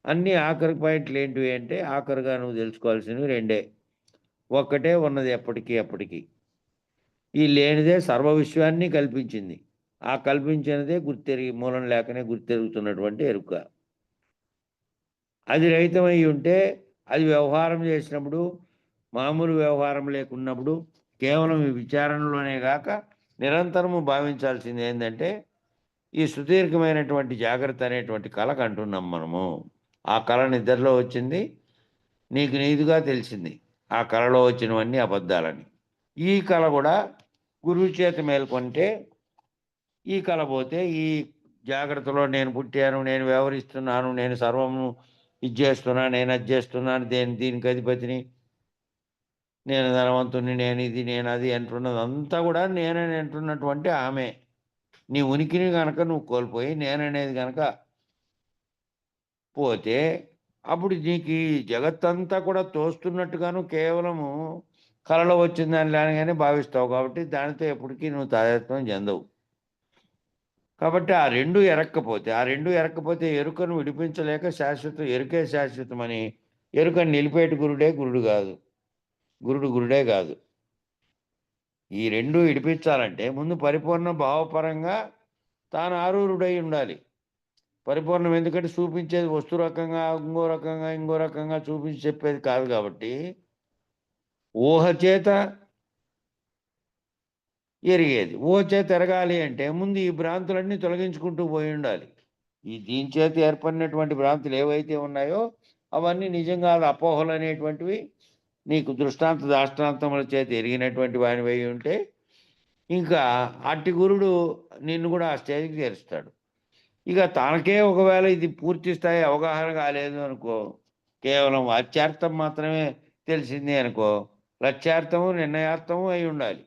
అన్ని ఆఖరి పాయింట్లు ఏంటివి అంటే ఆఖరిగా నువ్వు తెలుసుకోవాల్సినవి రెండే. ఒక్కటే ఉన్నది ఎప్పటికీ. ఈ లేనిదే సర్వ విశ్వాన్ని కల్పించింది. ఆ కల్పించినదే మూలం లేకనే గుర్తెరుగుతున్నటువంటి ఎరుక. అది రహితమై ఉంటే అది వ్యవహారం చేసినప్పుడు, మామూలు వ్యవహారం లేకున్నప్పుడు కేవలం ఈ విచారణలోనే కాక నిరంతరము భావించాల్సింది ఏంటంటే, ఈ సుదీర్ఘమైనటువంటి జాగ్రత్త అనేటువంటి కళకు అంటున్నాం మనము. ఆ కళ నిద్రలో వచ్చింది, నీకు నీదుగా తెలిసింది ఆ కళలో వచ్చినవన్నీ అబద్ధాలని. ఈ కళ కూడా గురువు చేత మేల్కొంటే ఈ కళ పోతే ఈ జాగ్రత్తలో నేను పుట్టాను, నేను వ్యవహరిస్తున్నాను, నేను సర్వము ఇది చేస్తున్నాను, నేను అది చేస్తున్నాను, దీనికి అధిపతిని, నేను ధనవంతుని, నేను ఇది, నేను అది అంటున్నది అంతా కూడా నేనని అంటున్నటువంటి ఆమె. నీ ఉనికిని కనుక నువ్వు కోల్పోయి నేననేది కనుక పోతే అప్పుడు నీకు ఈ జగత్తంతా కూడా తోస్తున్నట్టుగాను కేవలము కలలో వచ్చిన దానిలాగానే భావిస్తావు. కాబట్టి దానితో ఎప్పటికీ నువ్వు తాదాత్మ్యం చెందవు. కాబట్టి ఆ రెండు ఎరక్కపోతే ఎరుకను విడిపించలేక ఎరుకే శాశ్వతమని ఎరుకను నిలిపేటి గురుడే కాదు. గురుడే కాదు. ఈ రెండు విడిపించాలంటే ముందు పరిపూర్ణ భావపరంగా తాను ఆరూరుడై ఉండాలి. పరిపూర్ణం ఎందుకంటే చూపించేది వస్తు రకంగా ఇంకో రకంగా చూపించి చెప్పేది కాదు. కాబట్టి ఊహ చేత ఎరిగేది. ఊహ చేత ఎరగాలి అంటే ముందు ఈ భ్రాంతులన్నీ తొలగించుకుంటూ పోయి ఉండాలి. దీని చేత ఏర్పడినటువంటి భ్రాంతులు ఏవైతే ఉన్నాయో అవన్నీ నిజంగా అపోహలు అనేటువంటివి నీకు దృష్టాంత దాష్టాంతముల చేత ఎరిగినటువంటి వానివై ఉంటే ఇంకా అట్టి గురుడు నిన్ను కూడా ఆ స్టేజ్కి చేరుస్తాడు. ఇక తనకే ఒకవేళ ఇది పూర్తి స్థాయి అవగాహన కాలేదు అనుకో, కేవలం వాచ్యార్థం మాత్రమే తెలిసింది అనుకో, లక్ష్యార్థము నిర్ణయార్థము అయి ఉండాలి.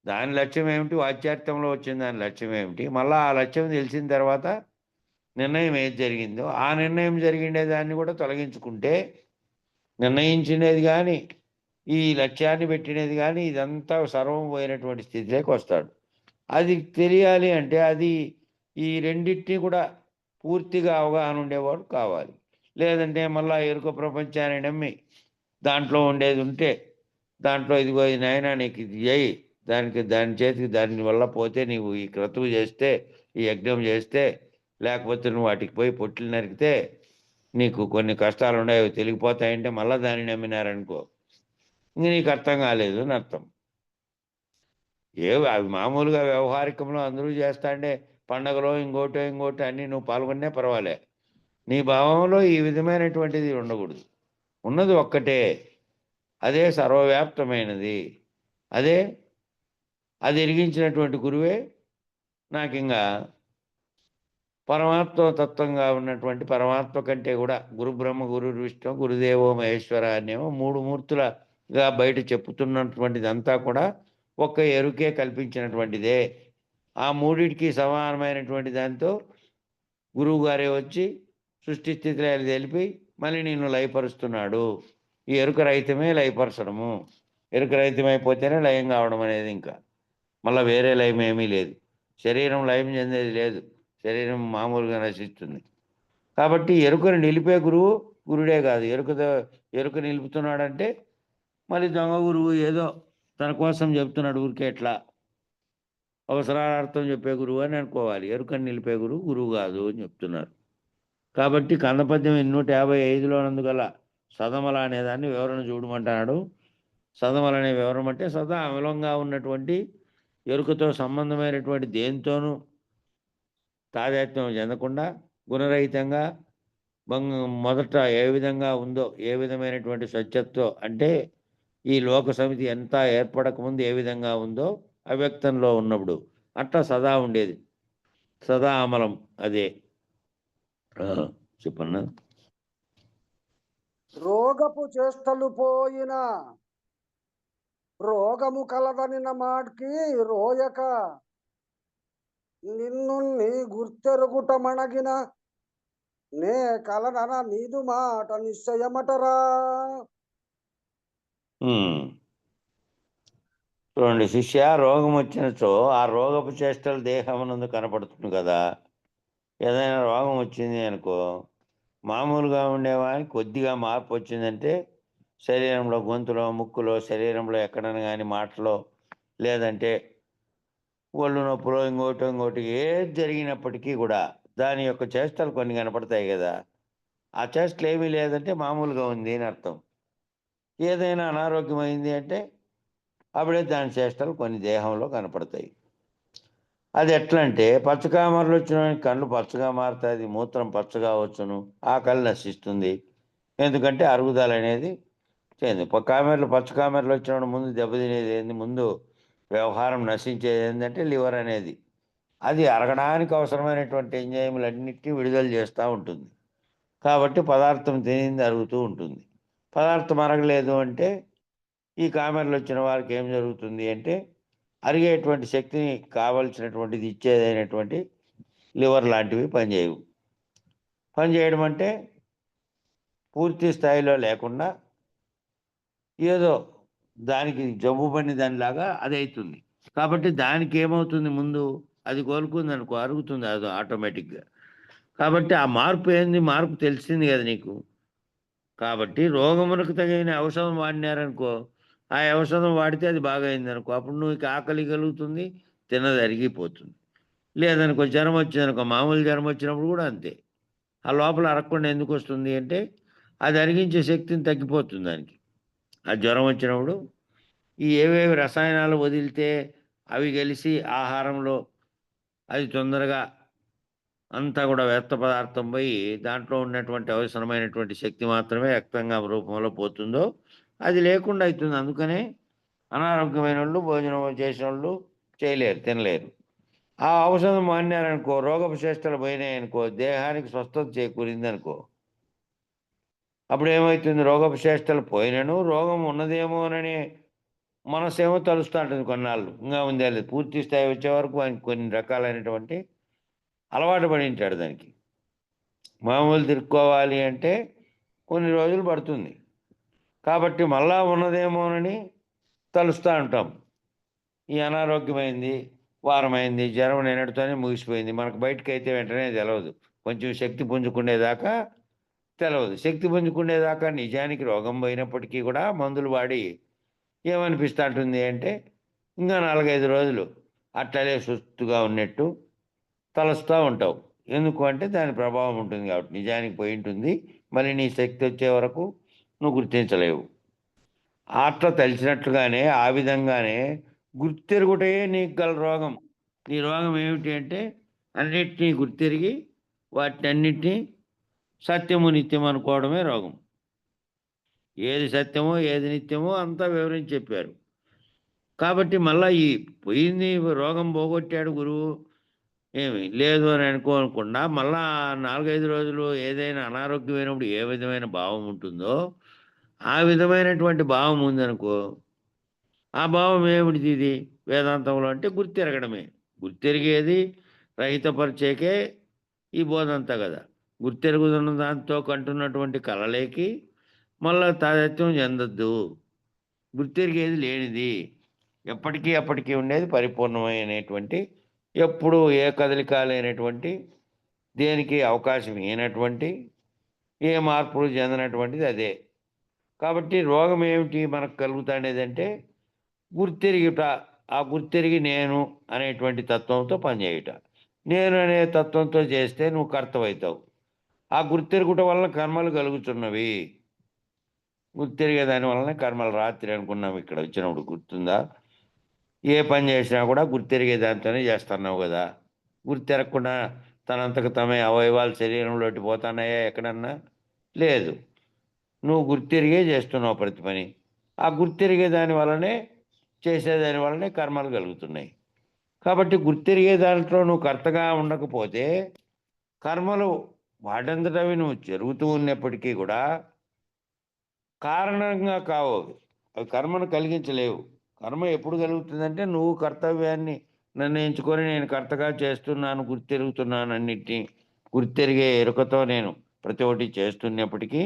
దాని లక్ష్యం ఏమిటి? వాచ్యార్థంలో వచ్చిన దాని లక్ష్యం ఏమిటి? మళ్ళీ ఆ లక్ష్యం తెలిసిన తర్వాత నిర్ణయం ఏది జరిగిందో ఆ నిర్ణయం జరిగిండే దాన్ని కూడా తొలగించుకుంటే నిర్ణయించినది కానీ ఈ లక్ష్యాన్ని పెట్టినది కానీ ఇదంతా సర్వం పోయినటువంటి స్థితిలోకి వస్తాడు. అది తెలియాలి అంటే అది ఈ రెండింటినీ కూడా పూర్తిగా అవగాహన ఉండేవాడు కావాలి. లేదంటే మళ్ళా ఎరుక ప్రపంచాన్ని నమ్మి దాంట్లో ఉండేది ఉంటే దాంట్లో ఇదిగో ఇది నాయనా నీకు ఇది చేయి, దాని చేతికి దాని వల్ల పోతే నీవు ఈ క్రతువు చేస్తే ఈ యజ్ఞం చేస్తే లేకపోతే నువ్వు వాటికి పోయి పొట్లు నరికితే నీకు కొన్ని కష్టాలు ఉన్నాయి అవి తెలిగిపోతాయంటే మళ్ళీ దాన్ని నమ్మినారనుకో ఇంక నీకు అర్థం కాలేదు అని అర్థం. అవి మామూలుగా వ్యవహారికంలో అందరూ చేస్తాండే పండగలో ఇంకోటి అన్నీ నువ్వు పాల్గొనే పర్వాలే. నీ భావంలో ఈ విధమైనటువంటిది ఉండకూడదు. ఉన్నది ఒక్కటే, అదే సర్వవ్యాప్తమైనది, అది ఎరిగించినటువంటి గురువే నాకు ఇంకా పరమాత్మ తత్వంగా ఉన్నటువంటి పరమాత్మ కంటే కూడా గురు బ్రహ్మ గురు విష్ణు గురుదేవో మహేశ్వర అనేమో మూడు మూర్తులుగా బయట చెప్పుతున్నటువంటిది అంతా కూడా ఒక్క ఎరుకే కల్పించినటువంటిదే. ఆ మూడిటికి సమానమైనటువంటి దాంతో గురువు గారే వచ్చి సృష్టి స్థితిలయాలు తెలిపి మళ్ళీ నిన్ను లయపరుస్తున్నాడు. ఈ ఎరుక రహితమే లయపరచడము. ఎరుక రహితమైపోతేనే లయం కావడం అనేది, ఇంకా మళ్ళీ వేరే లయం ఏమీ లేదు. శరీరం లయం చెందేది లేదు, శరీరం మామూలుగా నశిస్తుంది. కాబట్టి ఎరుకను నిలిపే గురుడే కాదు. ఎరుక నిలుపుతున్నాడంటే మళ్ళీ దొంగ గురువు ఏదో తన కోసం చెప్తున్నాడు, ఊరికే ఎట్లా అవసరార్థం చెప్పే గురువు అని అనుకోవాలి. ఎరుకను నిలిపే గురువు కాదు అని చెప్తున్నారు. కాబట్టి కందపద్యం 155లో నందుగల సదమల అనేదాన్ని వివరణ చూడమంటున్నాడు. సదమల అనే వివరణ అంటే సదా అమలంగా ఉన్నటువంటి ఎరుకతో సంబంధమైనటువంటి దేనితోనూ తాదాత్మ్యం చెందకుండా గుణరహితంగా మొదట ఏ విధంగా ఉందో, ఏ విధమైనటువంటి స్వచ్ఛత్వం అంటే ఈ లోక సమితి ఎంత ఏర్పడకముందు ఏ విధంగా ఉందో అవ్యక్తంలో ఉన్నప్పుడు అట్లా సదా ఉండేది, సదా అమలం. అదే చెప్పన్నా. రోగపు చేష్టలు పోయిన రోగము కలదనిన మాటికి రోయక నిన్ను గుర్తెరుగుట మణగిన నే కలనన నీదు మాట నిశ్చయమటరా. చూడండి శిష్య, రోగం వచ్చినచో ఆ రోగపు చేష్టలు దేహమునందు కనపడుతుంది కదా. ఏదైనా రోగం వచ్చింది అనుకో, మామూలుగా ఉండేవానికి కొద్దిగా మార్పు వచ్చిందంటే శరీరంలో, గొంతులో, ముక్కులో, శరీరంలో ఎక్కడైనా కానీ మాటలో, లేదంటే ఒళ్ళు నొప్పులో, ఇంకోటి ఏది జరిగినప్పటికీ కూడా దాని యొక్క చేష్టలు కొన్ని కనపడతాయి కదా. ఆ చేష్టలు ఏమీ లేదంటే మామూలుగా ఉంది అని అర్థం. ఏదైనా అనారోగ్యమైంది అంటే అప్పుడే దాని చేష్టలు కొన్ని దేహంలో కనపడతాయి. అది ఎట్లా అంటే పచ్చకామరలు వచ్చిన కళ్ళు పచ్చగా మారుతుంది, మూత్రం పచ్చగా వచ్చును, ఆ కళ్ళు నశిస్తుంది. ఎందుకంటే అరుగుదల అనేది చేయండి. పచ్చకామెరలు వచ్చినప్పుడు ముందు దెబ్బతినేది ఏంది, ముందు వ్యవహారం నశించేది ఏంటంటే లివర్ అనేది. అది అరగడానికి అవసరమైనటువంటి ఎంజైములన్నిటినీ విడుదల చేస్తూ ఉంటుంది. కాబట్టి పదార్థం తినింది అరుగుతూ ఉంటుంది. పదార్థం అరగలేదు అంటే ఈ కామెర్లు వచ్చిన వారికి ఏం జరుగుతుంది అంటే అరిగేటువంటి శక్తిని కావలసినటువంటిది ఇచ్చేదైనటువంటి లివర్ లాంటివి పనిచేయవు. పనిచేయడం అంటే పూర్తి స్థాయిలో లేకుండా ఏదో దానికి జబ్బు పని దానిలాగా అది అవుతుంది. కాబట్టి దానికి ఏమవుతుంది, ముందు అది కోలుకుంది అనుకో అరుగుతుంది అది ఆటోమేటిక్గా. కాబట్టి ఆ మార్పు ఏంది, మార్పు తెలిసింది కదా నీకు. కాబట్టి రోగమునకు తగిన ఔషధం వాడినారనుకో, ఆ ఔషధం వాడితే అది బాగా అయిందనుకో, అప్పుడు నువ్వు ఆకలి కలుగుతుంది, తిన్నది అరిగిపోతుంది. లేదనుకో జ్వరం వచ్చిందనుకో, మామూలు జ్వరం వచ్చినప్పుడు కూడా అంతే. ఆ లోపల అరగకుండా ఎందుకు వస్తుంది అంటే అది అరిగించే శక్తిని తగ్గిపోతుంది దానికి. ఆ జ్వరం వచ్చినప్పుడు ఈ ఏవేవి రసాయనాలు వదిలితే అవి కలిసి ఆహారంలో అది తొందరగా అంతా కూడా వ్యర్థ పదార్థం పోయి దాంట్లో ఉన్నటువంటి అవసరమైనటువంటి శక్తి మాత్రమే రక్తంగా రూపంలో పోతుందో అది లేకుండా అవుతుంది. అందుకనే అనారోగ్యమైన వాళ్ళు భోజనం చేసిన వాళ్ళు చేయలేరు, తినలేరు. ఆ ఔషధం మాన్నారనుకో, రోగపు చేష్టలు పోయినాయనుకో, దేహానికి స్వస్థత చేకూరిందనుకో, అప్పుడు ఏమవుతుంది, రోగపు చేష్టలు పోయినను రోగం ఉన్నదేమోనని మనసేమో తలుస్తూ ఉంటుంది కొన్నాళ్ళు. ఇంకా ఉంది లేదు పూర్తి స్థాయి వచ్చే వరకు ఆయనకి కొన్ని రకాలైనటువంటి అలవాటు పడి ఉంటాడు దానికి. మామూలు తిరుక్కోవాలి అంటే కొన్ని రోజులు పడుతుంది. కాబట్టి మళ్ళా ఉన్నదేమోనని తలుస్తూ ఉంటాం. ఈ అనారోగ్యమైంది, వారమైంది, జ్వరం నిన్నటితోనే ముగిసిపోయింది. మనకు బయటకైతే వెంటనే తెలవదు. కొంచెం శక్తి పుంజుకునేదాకా తెలవదు. శక్తి పుంజుకునేదాకా నిజానికి రోగం పోయినప్పటికీ కూడా మందులు వాడి ఏమనిపిస్తూ ఉంటుంది అంటే ఇంకా 4-5 రోజులు అట్లనే సుస్తుగా ఉన్నట్టు తలుస్తూ ఉంటావు. ఎందుకు అంటే దాని ప్రభావం ఉంటుంది కాబట్టి. నిజానికి పోయి ఉంటుంది, మళ్ళీ నీ శక్తి వచ్చే వరకు నువ్వు గుర్తించలేవు. అట్లా తెలిసినట్లుగానే ఆ విధంగానే గుర్తెరుగుటే నీకు గల రోగం. నీ రోగం ఏమిటి అంటే అన్నిటినీ గుర్తెరిగి వాటిని అన్నిటినీ సత్యము నిత్యం అనుకోవడమే రోగం. ఏది సత్యమో ఏది నిత్యమో అంతా వివరించి చెప్పారు. కాబట్టి మళ్ళా ఈ పోయింది రోగం పోగొట్టాడు గురువు ఏమి లేదు అని అనుకోకుండా మళ్ళా 4-5 రోజులు ఏదైనా అనారోగ్యమైనప్పుడు ఏ విధమైన భావం ఉంటుందో ఆ విధమైనటువంటి భావం ఉందనుకో, ఆ భావం ఏమిటిది ఇది వేదాంతంలో అంటే గుర్తెరగడమే. గుర్తెరిగేది రహితపరిచేకే ఈ బోధంతా కదా. గుర్తెరుగుతున్న దాంతో కంటున్నటువంటి కలలేకి మళ్ళా తాదాత్మ్యం చెందొద్దు. గుర్తెరిగేది లేనిది, ఎప్పటికీ అప్పటికీ ఉండేది పరిపూర్ణమైనటువంటి, ఎప్పుడు ఏ కదలిక లేనటువంటి, దేనికి అవకాశం ఇవ్వనటువంటి, ఏ మార్పులు చెందినటువంటిది అదే. కాబట్టి రోగం ఏమిటి మనకు కలుగుతానేదంటే గుర్తెరిగిట. ఆ గుర్తెరిగి నేను అనేటువంటి తత్వంతో పనిచేయుట. నేను అనే తత్వంతో చేస్తే నువ్వు కర్తవవుతావు. ఆ గుర్తెరుగుట వలన కర్మలు కలుగుతున్నవి. గుర్తెరిగే దాని వలన కర్మలు రాత్రి అనుకున్నాం ఇక్కడ వచ్చినప్పుడు, గుర్తుందా? ఏ పని చేసినా కూడా గుర్తెరిగే దాంతోనే చేస్తున్నావు కదా. గుర్తెరగకుండా తనంతకు తమే అవయవాలు శరీరంలోకి పోతున్నాయా ఎక్కడన్నా? లేదు. నువ్వు గుర్తెరిగే చేస్తున్నావు ప్రతి పని. ఆ గుర్తెరిగే దాని వల్లనే చేసేదాని వల్లనే కర్మలు కలుగుతున్నాయి. కాబట్టి గుర్తెరిగే దాంట్లో నువ్వు కర్తగా ఉండకపోతే కర్మలు వాటంతటవి నువ్వు జరుగుతూ ఉన్నప్పటికీ కూడా కారణంగా కావు. అవి కర్మను కలిగించలేవు. కర్మ ఎప్పుడు కలుగుతుందంటే నువ్వు కర్తవ్యాన్ని నిర్ణయించుకొని నేను కర్తగా చేస్తున్నాను, గుర్తెరుగుతున్నాను, అన్నిటినీ గుర్తెరిగే ఎరుకతో నేను ప్రతి ఒక్కటి చేస్తున్నప్పటికీ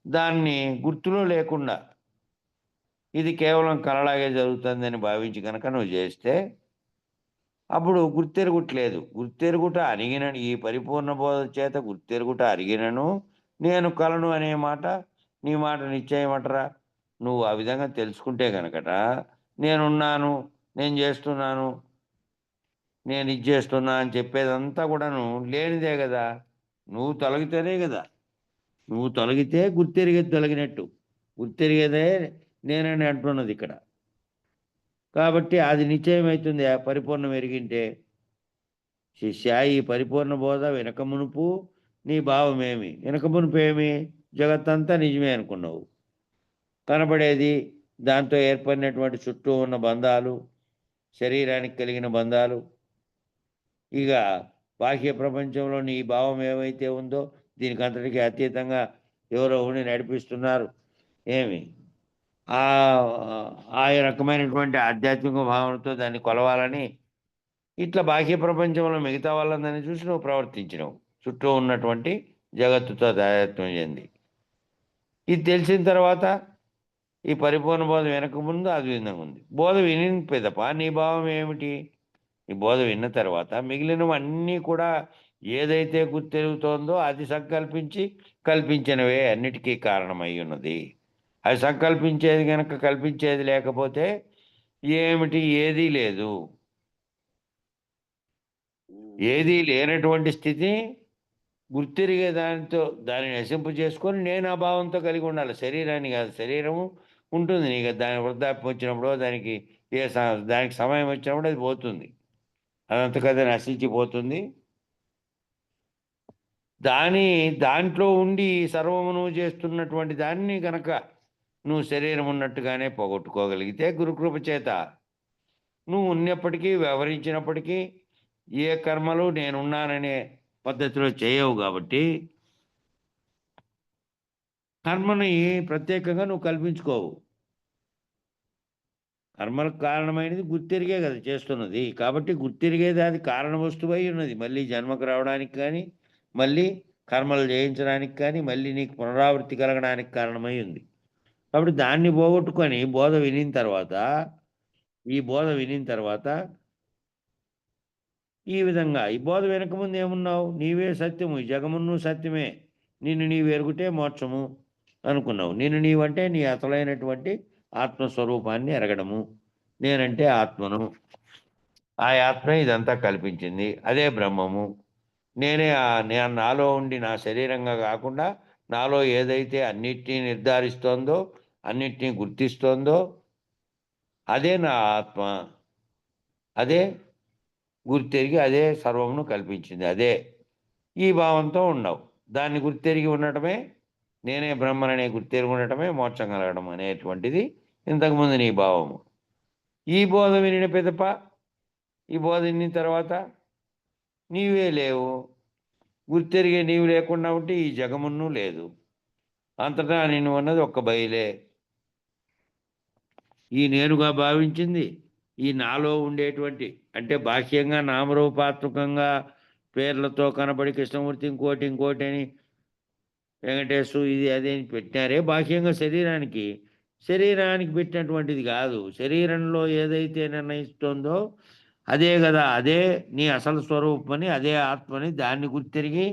దాన్ని గుర్తులో లేకుండా ఇది కేవలం కలలాగే జరుగుతుందని భావించి కనుక నువ్వు చేస్తే అప్పుడు గుర్తెరుగుట్లేదు. గుర్తెరుగుట అరిగిన ఈ పరిపూర్ణ బోధ చేత గుర్తెరుగుట అరిగినను నేను కలను అనే మాట నీ మాట నిశ్చయమటరా. నువ్వు ఆ విధంగా తెలుసుకుంటే కనుకట నేనున్నాను, నేను చేస్తున్నాను, నేను ఇది చేస్తున్నా అని చెప్పేదంతా కూడాను లేనిదే కదా. నువ్వు తొలగితేనే కదా. నువ్వు తొలగితే గుర్తెరిగేది తొలగినట్టు. గుర్తెరిగేదే నేనని అంటున్నది ఇక్కడ. కాబట్టి అది నిశ్చయమవుతుంది ఆ పరిపూర్ణం ఎరిగింటే. శిష్య, ఈ పరిపూర్ణ బోధ వెనక మునుపు నీ భావమేమి? వెనక మునుపు ఏమి? జగత్తంతా నిజమే అనుకున్నావు. కనబడేది, దాంతో ఏర్పడినటువంటి చుట్టూ ఉన్న బంధాలు, శరీరానికి కలిగిన బంధాలు, ఇక బాహ్య ప్రపంచంలో నీ భావం ఏమైతే ఉందో దీనికి అంతటికీ అతీతంగా ఎవరో ఉండి నడిపిస్తున్నారు. ఏమి ఆ ఆ రకమైనటువంటి ఆధ్యాత్మిక భావనతో దాన్ని కొలవాలని ఇట్లా బాహ్య ప్రపంచంలో మిగతా వాళ్ళందరినీ చూసి నువ్వు ప్రవర్తించినావు చుట్టూ ఉన్నటువంటి జగత్తుతో తాదాత్మ్యం చెంది. ఇది తెలిసిన తర్వాత ఈ పరిపూర్ణ బోధ వెనక ముందు అది విధంగా ఉంది. బోధ విని పెదప నీ భావం ఏమిటి? ఈ బోధ విన్న తర్వాత మిగిలినవన్నీ కూడా ఏదైతే గుర్తెరుగుతోందో అది సంకల్పించి కల్పించినవే అన్నిటికీ కారణమై ఉన్నది. అది సంకల్పించేది గనక కల్పించేది లేకపోతే ఏమిటి? ఏదీ లేదు. ఏదీ లేనటువంటి స్థితి గుర్తిరిగే దానితో దాన్ని నశింపు చేసుకొని నేను ఆ భావంతో కలిగి ఉండాలి. శరీరాన్ని కాదు. శరీరము ఉంటుంది నీకు దాని వృద్ధాప్యం వచ్చినప్పుడు దానికి దానికి సమయం వచ్చినప్పుడు అది పోతుంది. అదంతకదే నశించిపోతుంది. దాంట్లో ఉండి సర్వము నువ్వు చేస్తున్నటువంటి దాన్ని గనక నువ్వు శరీరం ఉన్నట్టుగానే పోగొట్టుకోగలిగితే గురుకృప చేత నువ్వు ఉన్నప్పటికీ వ్యవహరించినప్పటికీ ఏ కర్మలు నేనున్నాననే పద్ధతిలో చేయవు కాబట్టి కర్మని ప్రత్యేకంగా నువ్వు కల్పించుకోవు. కర్మలకు కారణమైనది గుర్తిరిగే కదా చేస్తున్నది. కాబట్టి గుర్తిరిగేది అది కారణ వస్తువై ఉన్నది. మళ్ళీ జన్మకు రావడానికి కానీ మళ్ళీ కర్మలు చేయించడానికి కానీ మళ్ళీ నీకు పునరావృత్తి కలగడానికి కారణమై ఉంది. కాబట్టి దాన్ని పోగొట్టుకొని ఈ బోధ వినిన తర్వాత ఈ విధంగా ఈ బోధ వెనక ముందు ఏమున్నావు? నీవే సత్యము, ఈ జగమును సత్యమే, నిన్ను నీవు ఎరుగుటే మోక్షము అనుకున్నావు. నిన్ను నీవంటే నీ అసలైనటువంటి ఆత్మస్వరూపాన్ని ఎరగడము. నేనంటే ఆత్మను, ఆ ఆత్మ ఇదంతా కల్పించింది, అదే బ్రహ్మము. నేనే నేను నాలో ఉండి నా శరీరంగా కాకుండా నాలో ఏదైతే అన్నిటినీ నిర్ధారిస్తోందో అన్నిటినీ గుర్తిస్తోందో అదే నా ఆత్మ. అదే గుర్తెరిగి అదే సర్వమును కల్పించింది. అదే ఈ భావంతో ఉండవు. దాన్ని గుర్తెరిగి ఉండటమే, నేనే బ్రహ్మననే గుర్తెరిగి ఉండటమే మోక్షం కలగడం అనేటువంటిది ఇంతకుముందు నీ భావము. ఈ బోధ వినిన పిదప ఈ బోధ విన్న తర్వాత నీవే లేవు. గుర్తెరిగే నీవు లేకుండా ఉంటే ఈ జగమును లేదు. అంతటా నేను ఉన్నది ఒక్క బయలే. ఈ నేనుగా భావించింది ఈ నాలో ఉండేటువంటి అంటే బాహ్యంగా నామరూపాత్మకంగా పేర్లతో కనబడి కృష్ణమూర్తి ఇంకోటి అని వెంకటేశ్వరు ఇది అదే అని పెట్టినారే బాహ్యంగా శరీరానికి పెట్టినటువంటిది కాదు. శరీరంలో ఏదైతే నిర్ణయిస్తుందో అదే కదా, అదే నీ అసలు స్వరూపమని, అదే ఆత్మని, దాన్ని గుర్తిరిగి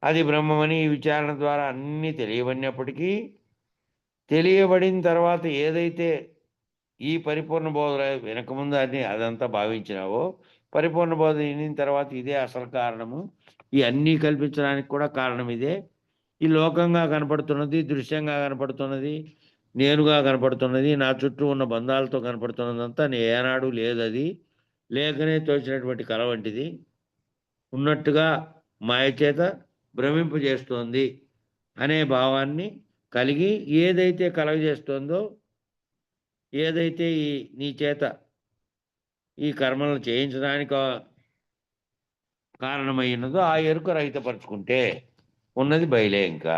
అది బ్రహ్మమని ఈ విచారణ ద్వారా అన్నీ తెలియబడినప్పటికీ తెలియబడిన తర్వాత ఏదైతే ఈ పరిపూర్ణ బోధ వెనకముందు అదంతా భావించినావో పరిపూర్ణ బోధ వినిన తర్వాత ఇదే అసలు కారణము, ఈ అన్నీ కల్పించడానికి కూడా కారణం ఇదే. ఈ లోకంగా కనపడుతున్నది, దృశ్యంగా కనపడుతున్నది, నేనుగా కనపడుతున్నది, నా చుట్టూ ఉన్న బంధాలతో కనపడుతున్నదంతా ఏనాడు లేదు. అది లేకనే తోచినటువంటి కల వంటిది, ఉన్నట్టుగా మాయ చేత భ్రమింపజేస్తోంది అనే భావాన్ని కలిగి ఏదైతే కలగజేస్తోందో, ఏదైతే నీ చేత ఈ కర్మలను చేయించడానికి కారణమైనదో ఆ ఎరుక రహితపరుచుకుంటే ఉన్నది బయలే. ఇంకా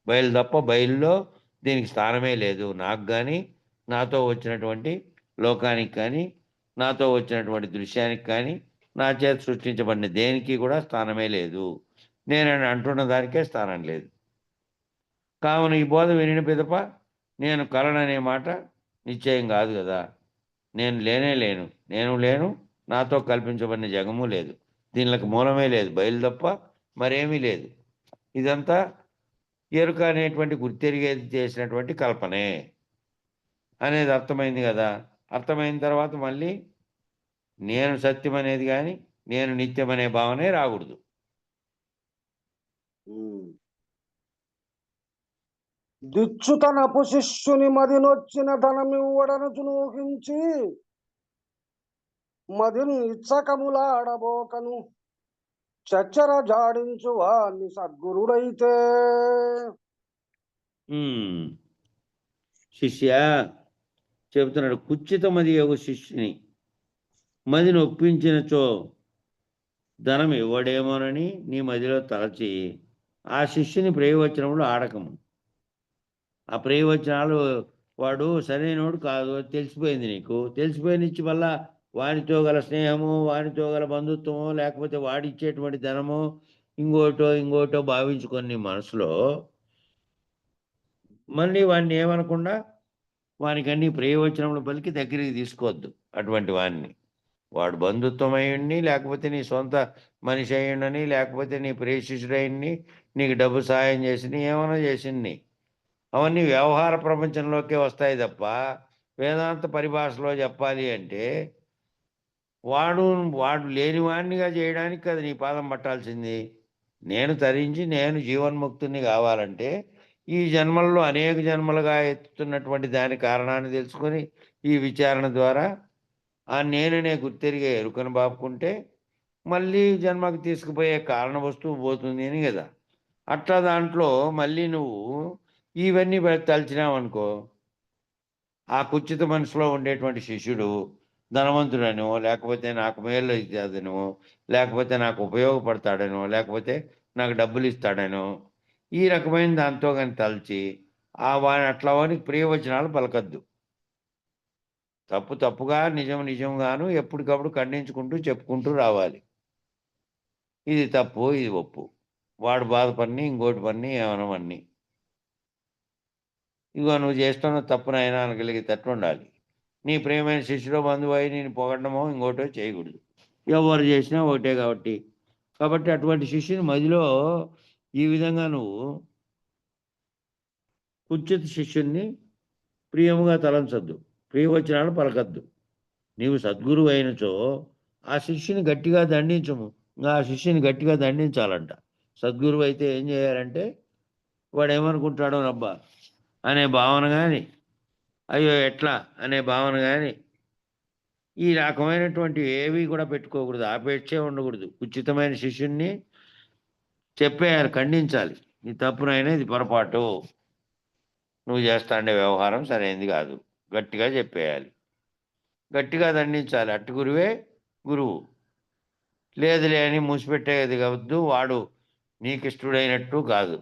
బయలు తప్ప బయలులో దీనికి స్థానమే లేదు. నాకు కానీ నాతో వచ్చినటువంటి లోకానికి కానీ నాతో వచ్చినటువంటి దృశ్యానికి కానీ నా చేత సృష్టించబడిన దేనికి కూడా స్థానమే లేదు. నేనని అంటున్న దానికే స్థానం లేదు. కావున ఈ బోధ వినిన పిదప నేను కలననే మాట నిశ్చయం కాదు కదా. నేను లేను, నాతో కల్పించబడిన జగము లేదు, దీనికి మూలమే లేదు, బయలు తప్ప మరేమీ లేదు. ఇదంతా ఎరుక అనేటువంటి గుర్తెరిగేది చేసినటువంటి కల్పనే అనేది అర్థమైంది కదా. అర్థమైన తర్వాత మళ్ళీ నేను సత్యం అనేది కానీ నేను నిత్యం అనే భావనే రాకూడదు. దిచ్చు తనపు శిష్యుని మదినొచ్చిన ధనమివ్వడను చునూహించి మదిని ఇచ్చకములాడబోకను చచ్చర జాడించు వాణ్ణి సద్గురుడైతే. శిష్య చెబుతున్నాడు, కుచితమది ఒక శిష్యుని మదిని ఒప్పించినచో ధనం ఇవ్వడేమోనని నీ మదిలో తలచి ఆ శిష్యుని ప్రయోజనములు ఆడకము. ఆ ప్రయోజనాలు వాడు సరైనోడు కాదు అది తెలిసిపోయింది నీకు. తెలిసిపోయినిచ్చి మళ్ళా వానితో గల స్నేహము, వానితో గల బంధుత్వమో, లేకపోతే వాడిచ్చేటువంటి ధనమో, ఇంకోటో భావించుకొని నీ మనసులో మళ్ళీ వాడిని ఏమనకుండా వానికన్నీ ప్రయోజనములు పలికి దగ్గరికి తీసుకోవద్దు అటువంటి వాడిని. వాడు బంధుత్వం అయ్యుండి, లేకపోతే నీ సొంత మనిషి అయ్యుండని, లేకపోతే నీ ప్రేషిషుడైండి, నీకు డబ్బు సహాయం చేసింది, ఏమైనా చేసింది, అవన్నీ వ్యవహార ప్రపంచంలోకే వస్తాయి తప్ప వేదాంత పరిభాషలో చెప్పాలి అంటే వాడు లేనివాణ్ణిగా చేయడానికి అది నీ పాదం పట్టాల్సింది. నేను తరించి నేను జీవన్ముక్తుని కావాలంటే ఈ జన్మల్లో అనేక జన్మలుగా ఎత్తుతున్నటువంటి దాని కారణాన్ని తెలుసుకొని ఈ విచారణ ద్వారా ఆ నేననే గుర్తెరిగే ఎరుకను బాపుకుంటే మళ్ళీ జన్మకు తీసుకుపోయే కారణ వస్తువు పోతుంది అని కదా. అట్లా దాంట్లో మళ్ళీ నువ్వు ఇవన్నీ తలిచినావనుకో, ఆ కుచిత మనసులో ఉండేటువంటి శిష్యుడు ధనవంతుడనో, లేకపోతే నాకు మేలు ఇచ్చేదనో, లేకపోతే నాకు ఉపయోగపడతాడనో, లేకపోతే నాకు డబ్బులు ఇస్తాడనో, ఈ రకమైన దాంతో కానీ తలచి వాని అట్లా వానికి ప్రియవచనాలు పలకద్దు. తప్పుగా నిజంగాను ఎప్పటికప్పుడు ఖండించుకుంటూ చెప్పుకుంటూ రావాలి. ఇది తప్పు, ఇది ఒప్పు, వాడు బాధపడిని ఇంకోటి పని ఏమనవన్నీ, ఇగో నువ్వు చేస్తున్న తప్పునైనా అనగలిగేటట్టు ఉండాలి. నీ ప్రియమైన శిష్యుడో బంధువు అయి నేను పొగడమో ఇంకోటో చేయకూడదు. ఎవరు చేసినా ఒకటే కాబట్టి అటువంటి శిష్యుని మధ్యలో ఈ విధంగా నువ్వు కుచిత శిష్యుణ్ణి ప్రియముగా తలంచొద్దు, ప్రియవచనాలు పలకద్దు. నీవు సద్గురువు అయినచో ఆ శిష్యుని గట్టిగా దండించము. ఆ శిష్యుని గట్టిగా దండించాలంట. సద్గురువు అయితే ఏం చేయాలంటే వాడు ఏమనుకుంటాడో రబ్బా అనే భావన కానీ, అయ్యో ఎట్లా అనే భావన కానీ, ఈ రకమైనటువంటి ఏవి కూడా పెట్టుకోకూడదు. ఆపేక్షే ఉండకూడదు. ఉచితమైన శిష్యుణ్ణి చెప్పేయాలి, ఖండించాలి. నీ తప్పునైనా ఇది పొరపాటు, నువ్వు చేస్తాండే వ్యవహారం సరైనది కాదు, గట్టిగా చెప్పేయాలి, గట్టిగా దండించాలి. అట్టి గురువే గురువు. లేదులే అని మూసిపెట్టేది కావద్దు, వాడు నీకు ఇష్టడైనట్టు కాదు.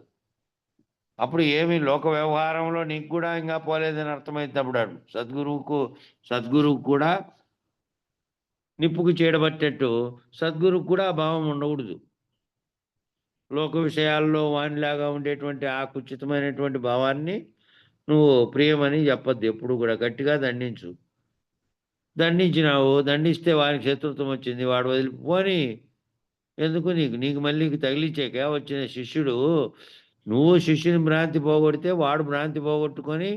అప్పుడు ఏమి లోక వ్యవహారంలో నీకు కూడా ఇంకా పోలేదని అర్థమైనప్పుడు సద్గురువు కూడా నిప్పుకు చేయబట్టేట్టు సద్గురువు కూడా ఆ భావం ఉండకూడదు. లోక విషయాల్లో వానిలాగా ఉండేటువంటి ఆ కుచితమైనటువంటి భావాన్ని నువ్వు ప్రియమని చెప్పద్దు. ఎప్పుడు కూడా గట్టిగా దండించు. దండిస్తే వానికి శత్రుత్వం వచ్చింది, వాడు వదిలిపోని ఎందుకు నీకు మళ్ళీ తగిలించాక వచ్చిన శిష్యుడు, నువ్వు శిష్యుని భ్రాంతి పోగొడితే వాడు భ్రాంతి పోగొట్టుకొని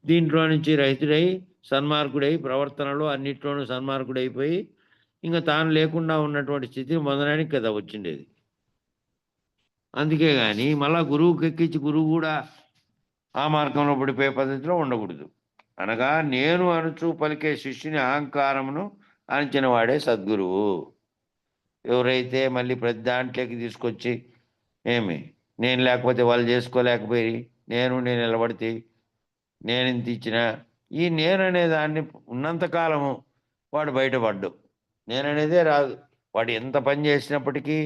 దీంట్లో నుంచి రహితుడై సన్మార్గుడై ప్రవర్తనలో అన్నిట్లోనూ సన్మార్గుడైపోయి ఇంకా తాను లేకుండా ఉన్నటువంటి స్థితిని పొందడానికి కదా వచ్చిండేది. అందుకే కానీ మళ్ళా గురువుకి ఎక్కించి గురువు కూడా ఆ మార్గంలో పడిపోయే పద్ధతిలో ఉండకూడదు. అనగా నేను అనుచు పలికే శిష్యుని అహంకారమును అణచిన వాడే సద్గురువు. ఎవరైతే మళ్ళీ ప్రతి దాంట్లోకి తీసుకొచ్చి నేను లేకపోతే వాళ్ళు చేసుకోలేకపోయి నేను నిలబడితే నేను ఇంత ఇచ్చిన ఈ నేననే దాన్ని ఉన్నంతకాలము వాడు బయటపడ్డు. నేననేదే రాదు. వాడు ఎంత పని చేసినప్పటికీ,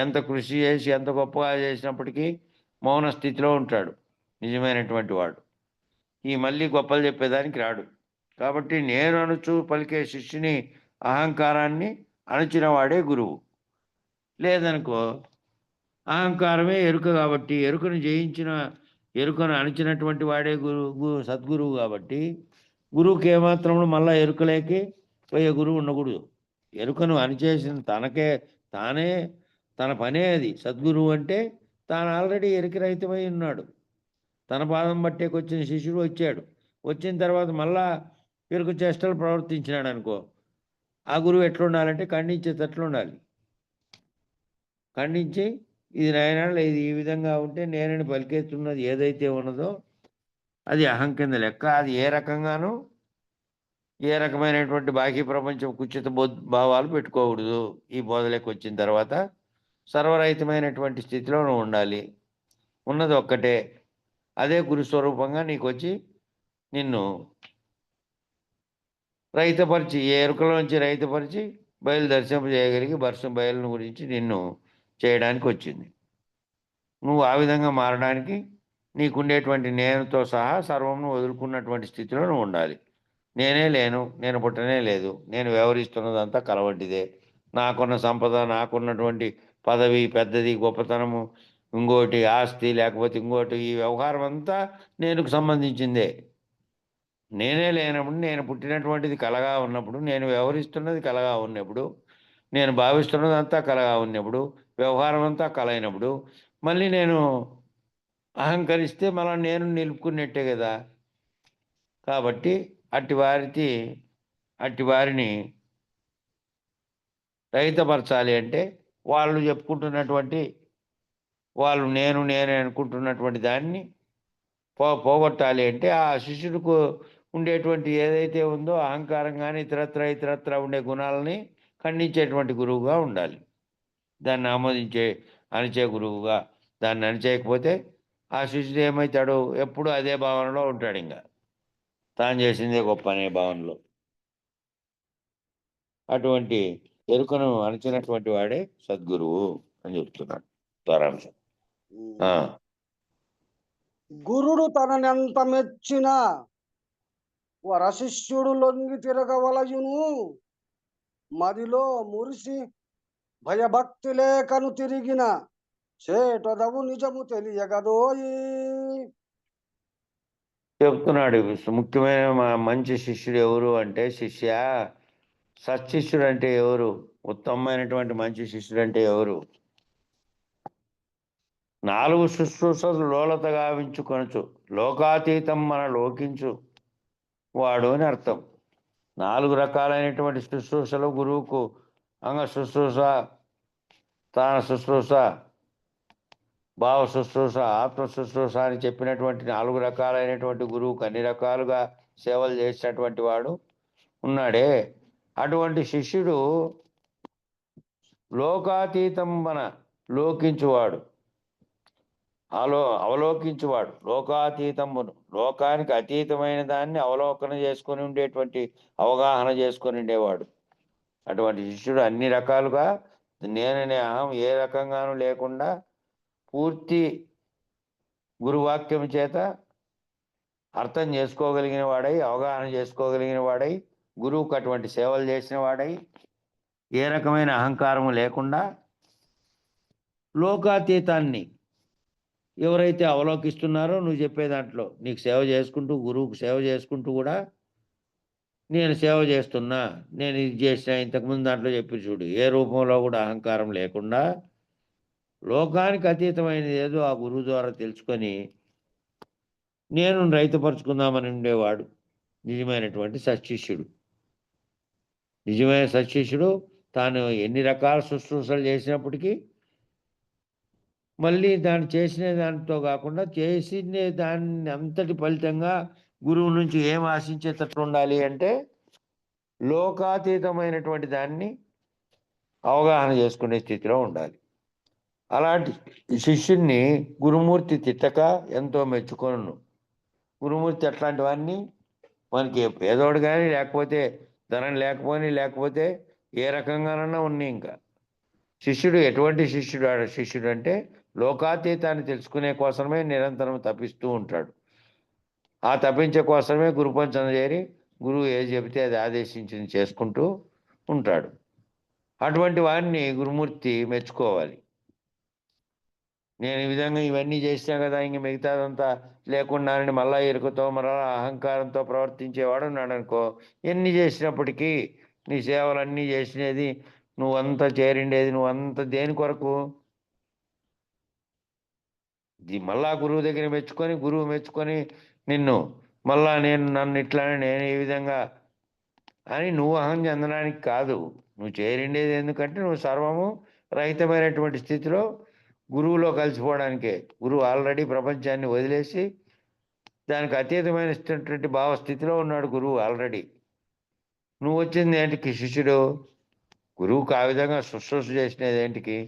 ఎంత కృషి చేసి ఎంత గొప్పగా చేసినప్పటికీ మౌన స్థితిలో ఉంటాడు నిజమైనటువంటి వాడు. ఈ మళ్ళీ గొప్పలు చెప్పేదానికి రాడు. కాబట్టి నేను అనుచు పలికే శిష్యుని అహంకారాన్ని అణచిన వాడే గురువు. లేదనుకో అహంకారమే ఎరుక, కాబట్టి ఎరుకను అణిచినటువంటి వాడే సద్గురువు. కాబట్టి గురువుకి ఏమాత్రము మళ్ళా ఎరుకలేకి పోయే గురువు ఉండకూడదు. ఎరుకను అణిచేసిన తానే తన పనే అది. సద్గురువు అంటే తాను ఆల్రెడీ ఎరుక రహితమై ఉన్నాడు. తన పాదం బట్టేకొచ్చిన శిష్యుడు వచ్చిన తర్వాత మళ్ళా ఎరుక చేష్టలు ప్రవర్తించినాడు అనుకో, ఆ గురువు ఎట్లుండాలంటే ఖండించేటట్లు ఉండాలి. ఖండించి ఇది నాయన ఇది ఈ విధంగా ఉంటే నేనని పలికేస్తున్నది ఏదైతే ఉన్నదో అది అహం కింద లెక్క. అది ఏ రకంగానూ ఏ రకమైనటువంటి బాహ్య ప్రపంచం కుచిత భావాలు పెట్టుకోకూడదు. ఈ బోధలోకి వచ్చిన తర్వాత సర్వరహితమైనటువంటి స్థితిలో నువ్వు ఉండాలి. ఉన్నది ఒక్కటే, అదే గురుస్వరూపంగా నీకు వచ్చి నిన్ను రహితపరిచి, ఏ ఎరుకలోంచి రహితపరిచి దర్శింపజేయగలిగి బయలును గురించి నిన్ను చేయడానికి వచ్చింది. నువ్వు ఆ విధంగా మారడానికి నీకుండేటువంటి నేనుతో సహా సర్వమును వదులుకున్నటువంటి స్థితిలో నువ్వు ఉండాలి. నేనే లేను, నేను పుట్టనే లేదు, నేను వ్యవహరిస్తున్నదంతా కలవంటిదే, నాకున్న సంపద, నాకున్నటువంటి పదవి, పెద్దది, గొప్పతనము, ఇంకోటి ఆస్తి, లేకపోతే ఇంకోటి, ఈ వ్యవహారం అంతా నేనుకు సంబంధించిందే. నేనే లేనప్పుడు, నేను పుట్టినటువంటిది కలగా ఉన్నప్పుడు, నేను వ్యవహరిస్తున్నది కలగా ఉన్నప్పుడు, నేను భావిస్తున్నదంతా కలగా ఉన్నప్పుడు, వ్యవహారం అంతా కలయినప్పుడు, మళ్ళీ నేను అహంకరిస్తే మళ్ళా నేను నిలుపుకున్నట్టే కదా. కాబట్టి అట్టి వారిని రహితపరచాలి అంటే, వాళ్ళు చెప్పుకుంటున్నటువంటి, వాళ్ళు నేనే అనుకుంటున్నటువంటి దాన్ని పోగొట్టాలి అంటే, ఆ శిష్యుడికి ఉండేటువంటి ఏదైతే ఉందో అహంకారం కానీ ఇతరత్ర ఉండే గుణాలని ఖండించేటువంటి గురువుగా ఉండాలి. దాన్ని అణిచే గురువుగా. దాన్ని అణిచేయకపోతే ఆ శిష్యుడు ఏమవుతాడు? ఎప్పుడు అదే భావనలో ఉంటాడు, ఇంకా తాను చేసిందే గొప్ప అనే భావనలో. అటువంటి ఎరుకను అణచినటువంటి వాడే సద్గురువు అని చెప్తున్నాడు సారాంశం. గురుడు తననెంత మెచ్చిన వరశిష్యుడు లొంగి తిరగవలయును, మదిలో మురిసి భయభక్తి లేకను తిరిగిన చేటదవు నిజము తెలియగదోయి. చెప్తున్నాడు. ముఖ్యమైన మంచి శిష్యుడు ఎవరు అంటే, సత్శిష్యుడు అంటే ఎవరు? ఉత్తమమైనటువంటి మంచి శిష్యుడు అంటే ఎవరు? 4 శుశ్రూషలు లోలత గావించుకొనుచు లోకాతీతం మన లోకించు వాడు అని అర్థం. 4 రకాలైనటువంటి శుశ్రూషలు గురువుకు: అంగ శుశ్రూష, స్థాన శుశ్రూష, భావ శుశ్రూష, ఆత్మ శుశ్రూష అని చెప్పినటువంటి 4 రకాలైనటువంటి గురువుకు అన్ని రకాలుగా సేవలు చేసినటువంటి వాడు ఉన్నాడే, అటువంటి శిష్యుడు లోకాతీతం మన లోకించువాడు, అవలోకించువాడు. లోకాతీతమును, లోకానికి అతీతమైన దాన్ని అవలోకన చేసుకొని ఉండేటువంటి, అవగాహన చేసుకొని ఉండేవాడు. అటువంటి శిష్యుడు అన్ని రకాలుగా నేననే అహం ఏ రకంగానూ లేకుండా పూర్తి గురువాక్యం చేత అర్థం చేసుకోగలిగిన వాడై, అవగాహన చేసుకోగలిగిన వాడై, గురువుకు అటువంటి సేవలు చేసిన వాడై, ఏ రకమైన అహంకారము లేకుండా లోకాతీతాన్ని ఎవరైతే అవలోకిస్తున్నారో, నువ్వు చెప్పే దాంట్లో నీకు సేవ చేసుకుంటూ, గురువుకు సేవ చేసుకుంటూ కూడా నేను సేవ చేస్తున్నా, నేను ఇది చేసిన, ఇంతకుముందు దాంట్లో చెప్పి చూడు, ఏ రూపంలో కూడా అహంకారం లేకుండా లోకానికి అతీతమైనది ఏదో ఆ గురువు ద్వారా తెలుసుకొని నేను రైతుపరుచుకుందామని ఉండేవాడు నిజమైనటువంటి సత్శిష్యుడు. నిజమైన సత్శిష్యుడు తాను ఎన్ని రకాల శుశ్రూషలు చేసినప్పటికీ మళ్ళీ దాన్ని చేసిన దానితో కాకుండా చేసిన దాన్ని అంతటి ఫలితంగా గురువు నుంచి ఏం ఆశించేటట్లు ఉండాలి అంటే, లోకాతీతమైనటువంటి దాన్ని అవగాహన చేసుకునే స్థితిలో ఉండాలి. అలాంటి శిష్యుణ్ణి గురుమూర్తి తిట్టక ఎంతో మెచ్చుకొను. గురుమూర్తి అట్లాంటి వాడిని, మనకి పేదోడు కానీ, లేకపోతే ధనం లేకపోతే ఏ రకంగానన్నా ఉన్నాయి, ఇంకా శిష్యుడు ఎటువంటి శిష్యుడు అంటే లోకాతీతాన్ని తెలుసుకునే కోసమే నిరంతరం తప్పిస్తూ ఉంటాడు. ఆ తప్పించే కోసమే గురుపంచన చేరి గురువు ఏది చెబితే అది ఆదేశించింది చేసుకుంటూ ఉంటాడు. అటువంటి వాడిని గురుమూర్తి మెచ్చుకోవాలి. నేను ఈ విధంగా ఇవన్నీ చేసినా కదా, ఇంక మిగతాదంతా లేకుండా మళ్ళా ఎరుకతో మరలా అహంకారంతో ప్రవర్తించేవాడు ఉన్నాడు అనుకో, ఎన్ని చేసినప్పటికీ నీ సేవలన్నీ చేసినది, నువ్వంతా చేరిండేది, నువ్వంతా దేని కొరకు? మళ్ళా గురువు దగ్గర గురువు మెచ్చుకొని నిన్ను మళ్ళా నన్ను ఇట్లానే నేను ఈ విధంగా అని నువ్వు అహం చెందడానికి కాదు. నువ్వు చేరిండేది ఎందుకంటే నువ్వు సర్వము రహితమైనటువంటి స్థితిలో గురువులో కలిసిపోవడానికే. గురువు ఆల్రెడీ ప్రపంచాన్ని వదిలేసి దానికి అతీతమైనటువంటి భావస్థితిలో ఉన్నాడు గురువు ఆల్రెడీ. నువ్వు వచ్చింది ఏంటికి? శిష్యుడు గురువుకు ఆ విధంగా శుశ్రూష చేసినది ఏంటికి?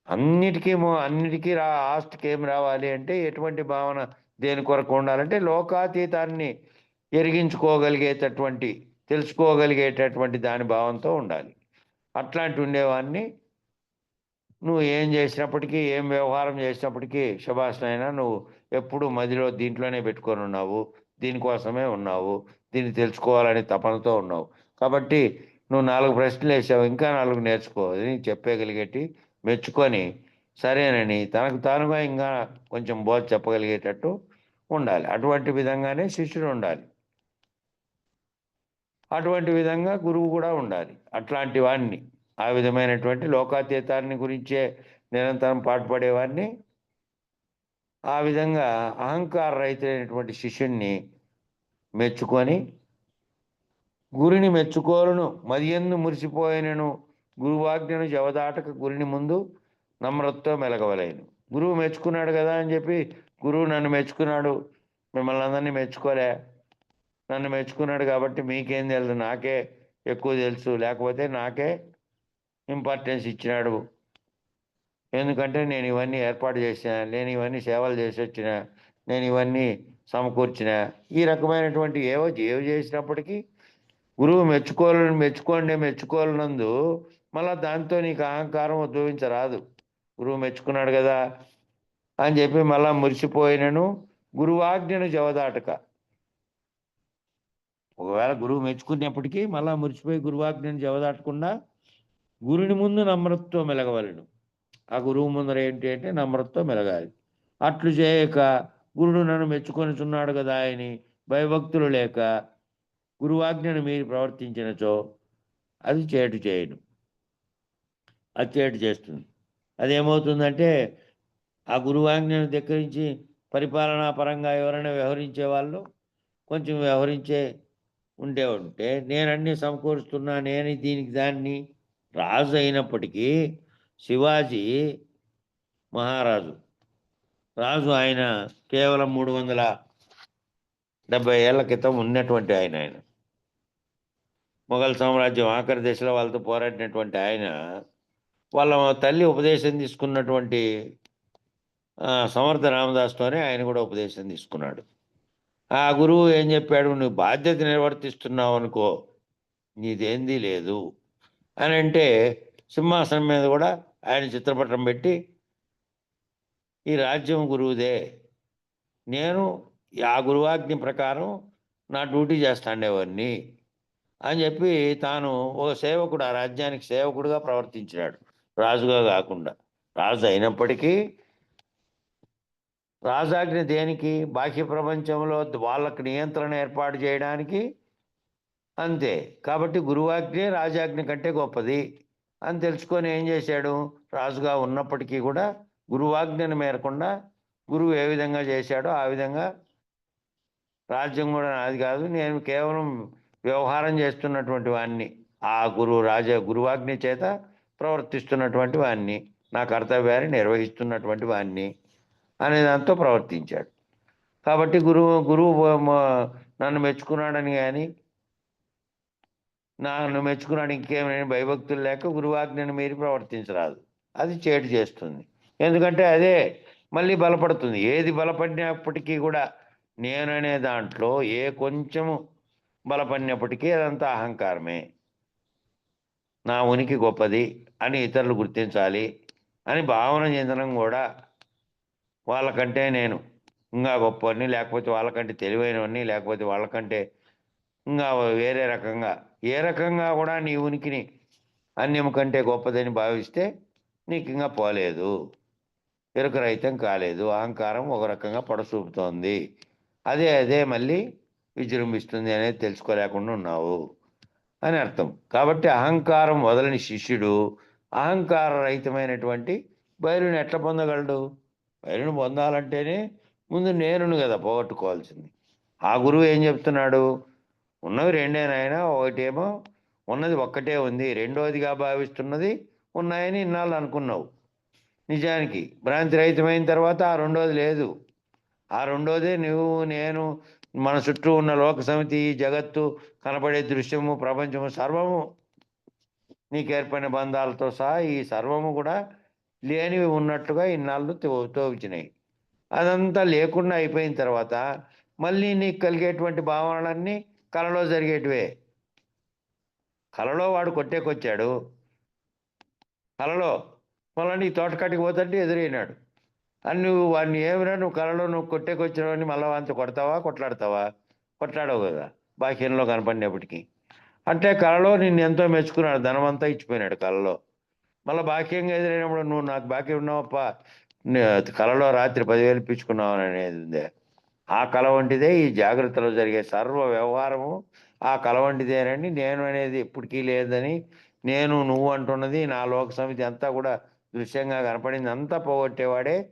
అన్నిటికీ ఆస్తికి ఏం రావాలి అంటే, ఎటువంటి భావన దేని కొరకు ఉండాలంటే లోకాతీతాన్ని ఎరిగించుకోగలిగేటటువంటి, తెలుసుకోగలిగేటటువంటి దాని భావంతో ఉండాలి. అట్లాంటి ఉండేవాడిని నువ్వు ఏం చేసినప్పటికీ, ఏం వ్యవహారం చేసినప్పటికీ శభాష్ నాయనా, నువ్వు ఎప్పుడు మదిలో దీంట్లోనే పెట్టుకొని ఉన్నావు, దీనికోసమే ఉన్నావు, దీన్ని తెలుసుకోవాలని తపనతో ఉన్నావు. కాబట్టి నువ్వు 4 ప్రశ్నలు వేసావు, ఇంకా 4 నేర్చుకో అని చెప్పగలిగేటి మెచ్చుకొని సరేనని తనకు తానుగా ఇంకా కొంచెం బోధ చెప్పగలిగేటట్టు ఉండాలి. అటువంటి విధంగానే శిష్యుడు ఉండాలి. అటువంటి విధంగా గురువు కూడా ఉండాలి. అట్లాంటి వాడిని, ఆ విధమైనటువంటి లోకాతీతాన్ని గురించే నిరంతరం పాటుపడేవాడిని, ఆ విధంగా అహంకార రహితమైనటువంటి శిష్యుణ్ణి మెచ్చుకొని గురిని మెచ్చుకోలను మదియందు మురిసిపోయినను గురువాజ్ఞను జవదాటక గురిని ముందు నమ్రతతో మెలగవలేను. గురువు మెచ్చుకున్నాడు కదా అని చెప్పి గురువు నన్ను మెచ్చుకున్నాడు, మిమ్మల్ని అందరినీ మెచ్చుకోలే, నన్ను మెచ్చుకున్నాడు కాబట్టి మీకేం తెలుసు, నాకే ఎక్కువ తెలుసు, లేకపోతే నాకే ఇంపార్టెన్స్ ఇచ్చినాడు, ఎందుకంటే నేను ఇవన్నీ ఏర్పాటు చేసిన, నేను ఇవన్నీ సేవలు చేసి వచ్చిన, నేను ఇవన్నీ సమకూర్చిన, ఈ రకమైనటువంటి ఏవో చేసినప్పటికీ గురువు మెచ్చుకోలేనందు మళ్ళా దాంతో నీకు అహంకారం ఉద్భవించరాదు. గురువు మెచ్చుకున్నాడు కదా అని చెప్పి మళ్ళా మురిసిపోయినను గురువాజ్ఞను జవదాటక, ఒకవేళ గురువు మెచ్చుకున్నప్పటికీ మళ్ళా మురిసిపోయి గురువాజ్ఞను జవదాటకుండా గురుని ముందు నమ్రతతో మెలగవలను. ఆ గురువు ముందర ఏంటి అంటే నమ్రతతో మెలగాలి. అట్లు చేయక గురుడు నన్ను మెచ్చుకొనిచున్నాడు కదా అని భయభక్తులు లేక గురువాజ్ఞను మీరు ప్రవర్తించినచో అది చేయను, అది చేస్తుంది. అదేమవుతుందంటే ఆ గురువాజ్ఞను ధిక్కరించి పరిపాలనా పరంగా ఎవరైనా వ్యవహరించే వాళ్ళు కొంచెం వ్యవహరించే ఉంటే నేనన్నీ సమకూరుస్తున్నా, నేను దీనికి దాన్ని, రాజు అయినప్పటికీ శివాజీ మహారాజు రాజు, ఆయన కేవలం 370 ఏళ్ల క్రితం ఉన్నటువంటి ఆయన మొఘల్ సామ్రాజ్యం ఆఖరి దశలో వాళ్ళతో పోరాడినటువంటి ఆయన, వాళ్ళ తల్లి ఉపదేశం తీసుకున్నటువంటి సమర్థ రామదాస్తోనే ఆయన కూడా ఉపదేశం తీసుకున్నాడు. ఆ గురువు ఏం చెప్పాడు, నువ్వు బాధ్యత నిర్వర్తిస్తున్నావు అనుకో, నీదేంది లేదు అని అంటే సింహాసనం మీద కూడా ఆయన చిత్రపటం పెట్టి ఈ రాజ్యం గురువుదే, నేను ఆ గురువాజ్ఞ ప్రకారం నా డ్యూటీ చేస్తాండేవాడిని అని చెప్పి తాను ఒక సేవకుడు, ఆ రాజ్యానికి సేవకుడుగా ప్రవర్తించినాడు, రాజుగా కాకుండా. రాజు అయినప్పటికీ రాజాజ్ఞ దేనికి, బాహ్య ప్రపంచంలో వాళ్ళకి నియంత్రణ ఏర్పాటు చేయడానికి, అంతే. కాబట్టి గురువాజ్ఞే రాజాజ్ఞ కంటే గొప్పది అని తెలుసుకొని ఏం చేశాడు, రాజుగా ఉన్నప్పటికీ కూడా గురువాజ్ఞను మేరకుండా గురువు ఏ విధంగా చేశాడో ఆ విధంగా రాజ్యం కూడా నాది కాదు, నేను కేవలం వ్యవహారం చేస్తున్నటువంటి వాడిని, ఆ గురువాజ్ఞ చేత ప్రవర్తిస్తున్నటువంటి వాడిని, నా కర్తవ్యాన్ని నిర్వహిస్తున్నటువంటి వాడిని అనే దాంతో ప్రవర్తించాడు. కాబట్టి గురువు నన్ను మెచ్చుకున్నాడని కానీ, నన్ను మెచ్చుకున్నాడు ఇంకేమైనా భయభక్తులు లేక గురువాజ్ఞను మీరి ప్రవర్తించరాదు, అది చేస్తుంది. ఎందుకంటే అదే మళ్ళీ బలపడుతుంది. ఏది బలపడినప్పటికీ కూడా నేననే దాంట్లో ఏ కొంచెము బలపడినప్పటికీ అదంతా అహంకారమే, నా ఉనికి గొప్పది అని ఇతరులు గుర్తించాలి అని భావన చెందడం కూడా, వాళ్ళకంటే నేను ఇంకా గొప్పవాడిని, లేకపోతే వాళ్ళకంటే తెలివైనవాడిని, లేకపోతే వాళ్ళకంటే ఇంకా వేరే రకంగా, ఏ రకంగా కూడా నీ ఉనికిని అన్యం కంటే గొప్పదని భావిస్తే నీకు ఇంకా పోలేదు, ఎరుకరహితం కాలేదు, అహంకారం ఒక రకంగా పొడసూపుతోంది, అదే మళ్ళీ విజృంభిస్తుంది అనేది తెలుసుకోలేకుండా ఉన్నావు అని అర్థం. కాబట్టి అహంకారం వదలని శిష్యుడు అహంకార రహితమైనటువంటి బయలుని ఎట్లా పొందగలడు? బయలును పొందాలంటేనే ముందు నేనును కదా పోగొట్టుకోవాల్సింది. ఆ గురువు ఏం చెప్తున్నాడు, ఉన్నవి రెండేనాయనా, ఒకటేమో ఉన్నది ఒక్కటే ఉంది, రెండోదిగా భావిస్తున్నది ఉన్నాయని ఇన్నాళ్ళు అనుకున్నావు. నిజానికి భ్రాంతి రహితమైన తర్వాత ఆ రెండోది లేదు, ఆ రెండోదే నువ్వు, నేను, మన చుట్టూ ఉన్న లోక సమితి, జగత్తు, కనపడే దృశ్యము, ప్రపంచము, సర్వము, నీకు ఏర్పడిన బంధాలతో సహా ఈ సర్వము కూడా లేనివి ఉన్నట్టుగా ఇన్నాళ్ళు తోవిచినాయి. అదంతా లేకుండా అయిపోయిన తర్వాత మళ్ళీ నీకు కలిగేటువంటి భావనలన్నీ కలలో జరిగేటివే. కలలో వాడు కొట్టేకొచ్చాడు, కలలో మళ్ళీ నీ తోటకాటికి పోతుంటే ఎదురైనాడు, అని నువ్వు వాడిని ఏమిరా నువ్వు కళలో నువ్వు కొట్టేకొచ్చినావని మళ్ళీ వాంతో కొడతావా కొట్లాడతావా? కొట్లాడవు కదా బాహ్యంలో కనపడినప్పటికీ. అంటే కళలో నిన్ను ఎంతో మెచ్చుకున్నాడు, ధనమంతా ఇచ్చిపోయినాడు కళలో. మళ్ళీ బాహ్యంగా ఎదురైనప్పుడు నువ్వు నాకు బాకీ ఉన్నావప్ప, కళలో రాత్రి 10,000 ఇప్పించుకున్నావు అనేది ఉందే. ఆ కళ వంటిదే ఈ జాగ్రత్తలో జరిగే సర్వ వ్యవహారము ఆ కళ వంటిదేనని, నేను అనేది ఎప్పటికీ లేదని, నేను నువ్వు అంటున్నది నా లోక సమితి అంతా కూడా దృశ్యంగా కనపడింది అంతా పోగొట్టేవాడే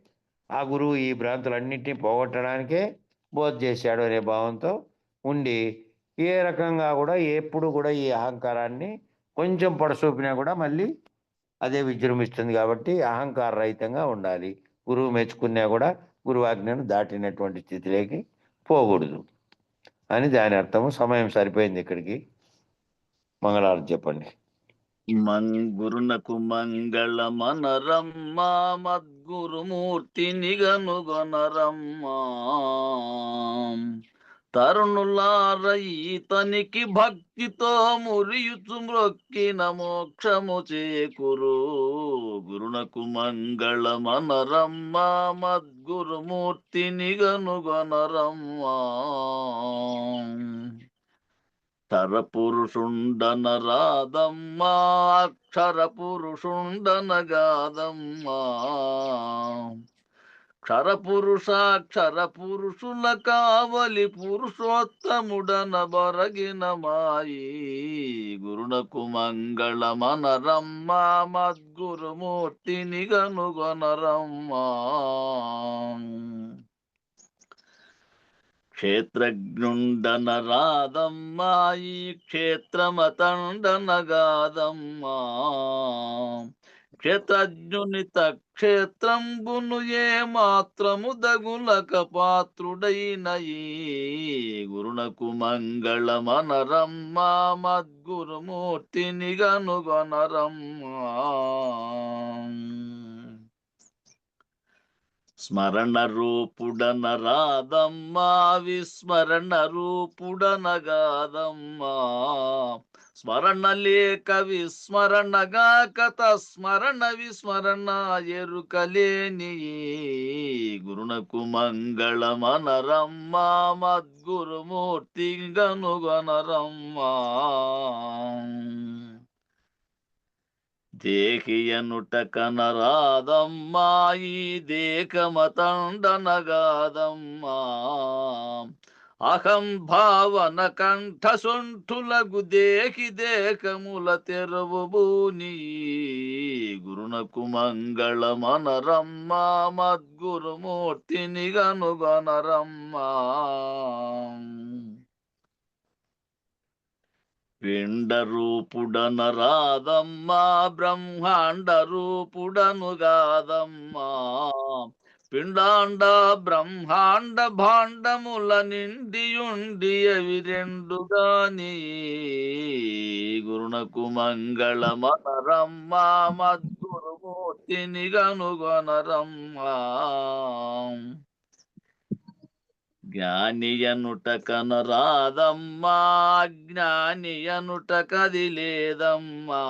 ఆ గురువు. ఈ భ్రాంతులన్నింటినీ పోగొట్టడానికే బోధ చేశాడు అనే భావంతో ఉండి, ఏ రకంగా కూడా ఎప్పుడు కూడా ఈ అహంకారాన్ని కొంచెం పొడసూపినా కూడా మళ్ళీ అదే విజృంభిస్తుంది. కాబట్టి అహంకార రహితంగా ఉండాలి. గురువు మెచ్చుకున్నా కూడా గురువాజ్ఞను దాటినటువంటి స్థితిలోకి పోకూడదు అని దాని అర్థము. సమయం సరిపోయింది ఇక్కడికి. మంగళారతి చెప్పండి. గురునకు మంగళమనరమ్మా మద్గురుమూర్తిని గనుగొనరమ్మా. తరుణులార ఈతనికి భక్తితో మురియుచు మ్రొక్కిన మోక్షము చేకురు. గురునకు మంగళమనరమ్మా మద్గురుమూర్తిని గనుగొనరమ్మా. తరపురుషుండనరాదమ్మా అక్షర పురుషుండనగాదమ్మా. క్షర పురుషుల కావలి పురుషోత్తముడన బరగిన మాయి. గురునకు మంగళమనరమ్మా మద్గురుమూర్తిని గనుగొనరమ్మా. క్షేత్రజ్ఞుండనరాదమ్మా ఈ క్షేత్రమతండనగాదమ్మా. క్షేత్రజ్ఞుని తక్షేత్రంబును ఏ మాత్రము దగులక పాత్రుడైన ఈ. గురునకు మంగళమనరమ్మా మద్గురుమూర్తిని గనుగొనరమ్మా. స్మరణ రూపుడనరాదమ్మా విస్మరణ రూపుడనగాదమ్మా. స్మరణ లేక విస్మరణగాక తస్మరణ విస్మరణ ఎరుకలేని. గురునకు మంగళమనరమ్మా మద్గురుమూర్తి గనుగొనరమ్మా. దేహియనుట కనరాదమ్మా ఈ దేకమతండనగాదమ్మా. అహం భావన కంఠసొంఠులగు దేహి దేకముల తెరవుబూని. గురునకు మంగళమనరమ్మా మద్గురుమూర్తిని గనుగొనరమ్మా. పిండ రూపుడనరాదమ్మా బ్రహ్మాండ రూపుడనుగాదమ్మా. పిండాండ బ్రహ్మాండ భాండముల నిండియుండి అవి రెండుగాని. గురునకు మంగళమనరమ్మా మద్గురుమూర్తిని గనుగొనరమ్మా. జ్ఞానియనుట కనరాదమ్మా అజ్ఞానియనుట కది లేదమ్మా.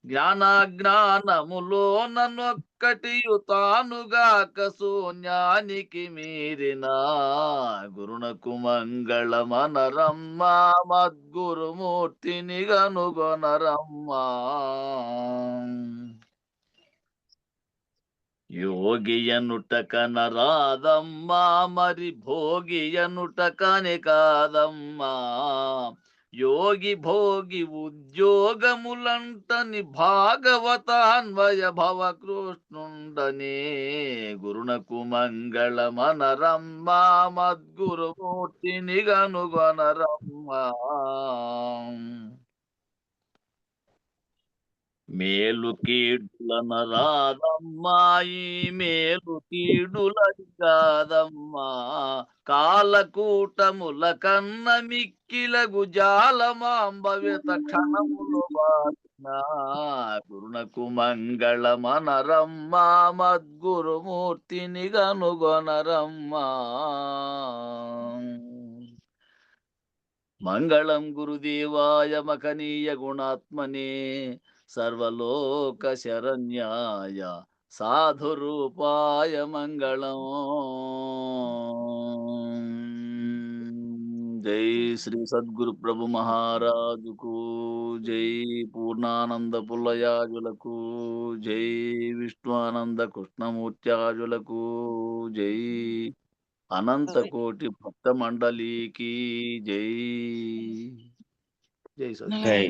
జ్ఞానజ్ఞానములోన నొక్కటియు తానుగాక శూన్యానికి మీరిన. గురునకు మంగళమనరమ్మా మద్గురుమూర్తిని గనుగొనరమ్మా. యోగియనుట కనరాదమ్మా మరి భోగియనుట కని కాదమ్మా. యోగి భోగి ఉద్యోగములంటని భాగవతాన్వయ భవ కృష్ణుండనే. గురునకు మంగళమనరమ్మా మద్గురుమూర్తిని గనుగొనరమ్మా. మేలు కీడులనరాదమ్మా ఈ మేలు కీడులని కాదమ్మా. కాలకూటముల కన్న మిక్కిలగు జాలమాంబవిత క్షణములు బాసిన. గురునకు మంగళమనరమ్మా మద్గురుమూర్తిని గనుగొనరమ్మా. మంగళం గురుదేవాయ మకనీయ గుణాత్మనే సర్వలోక శరణ్యాయ సాధురూపాయ మంగళం. జై శ్రీ సద్గురు ప్రభు మహారాజుకు జై. పూర్ణానంద పుల్లయాజులకు జై. విష్ణువానంద కృష్ణమూర్త్యాజులకు జై. అనంత కోటి భక్త మండలికి జై. జై సద్గురు. జై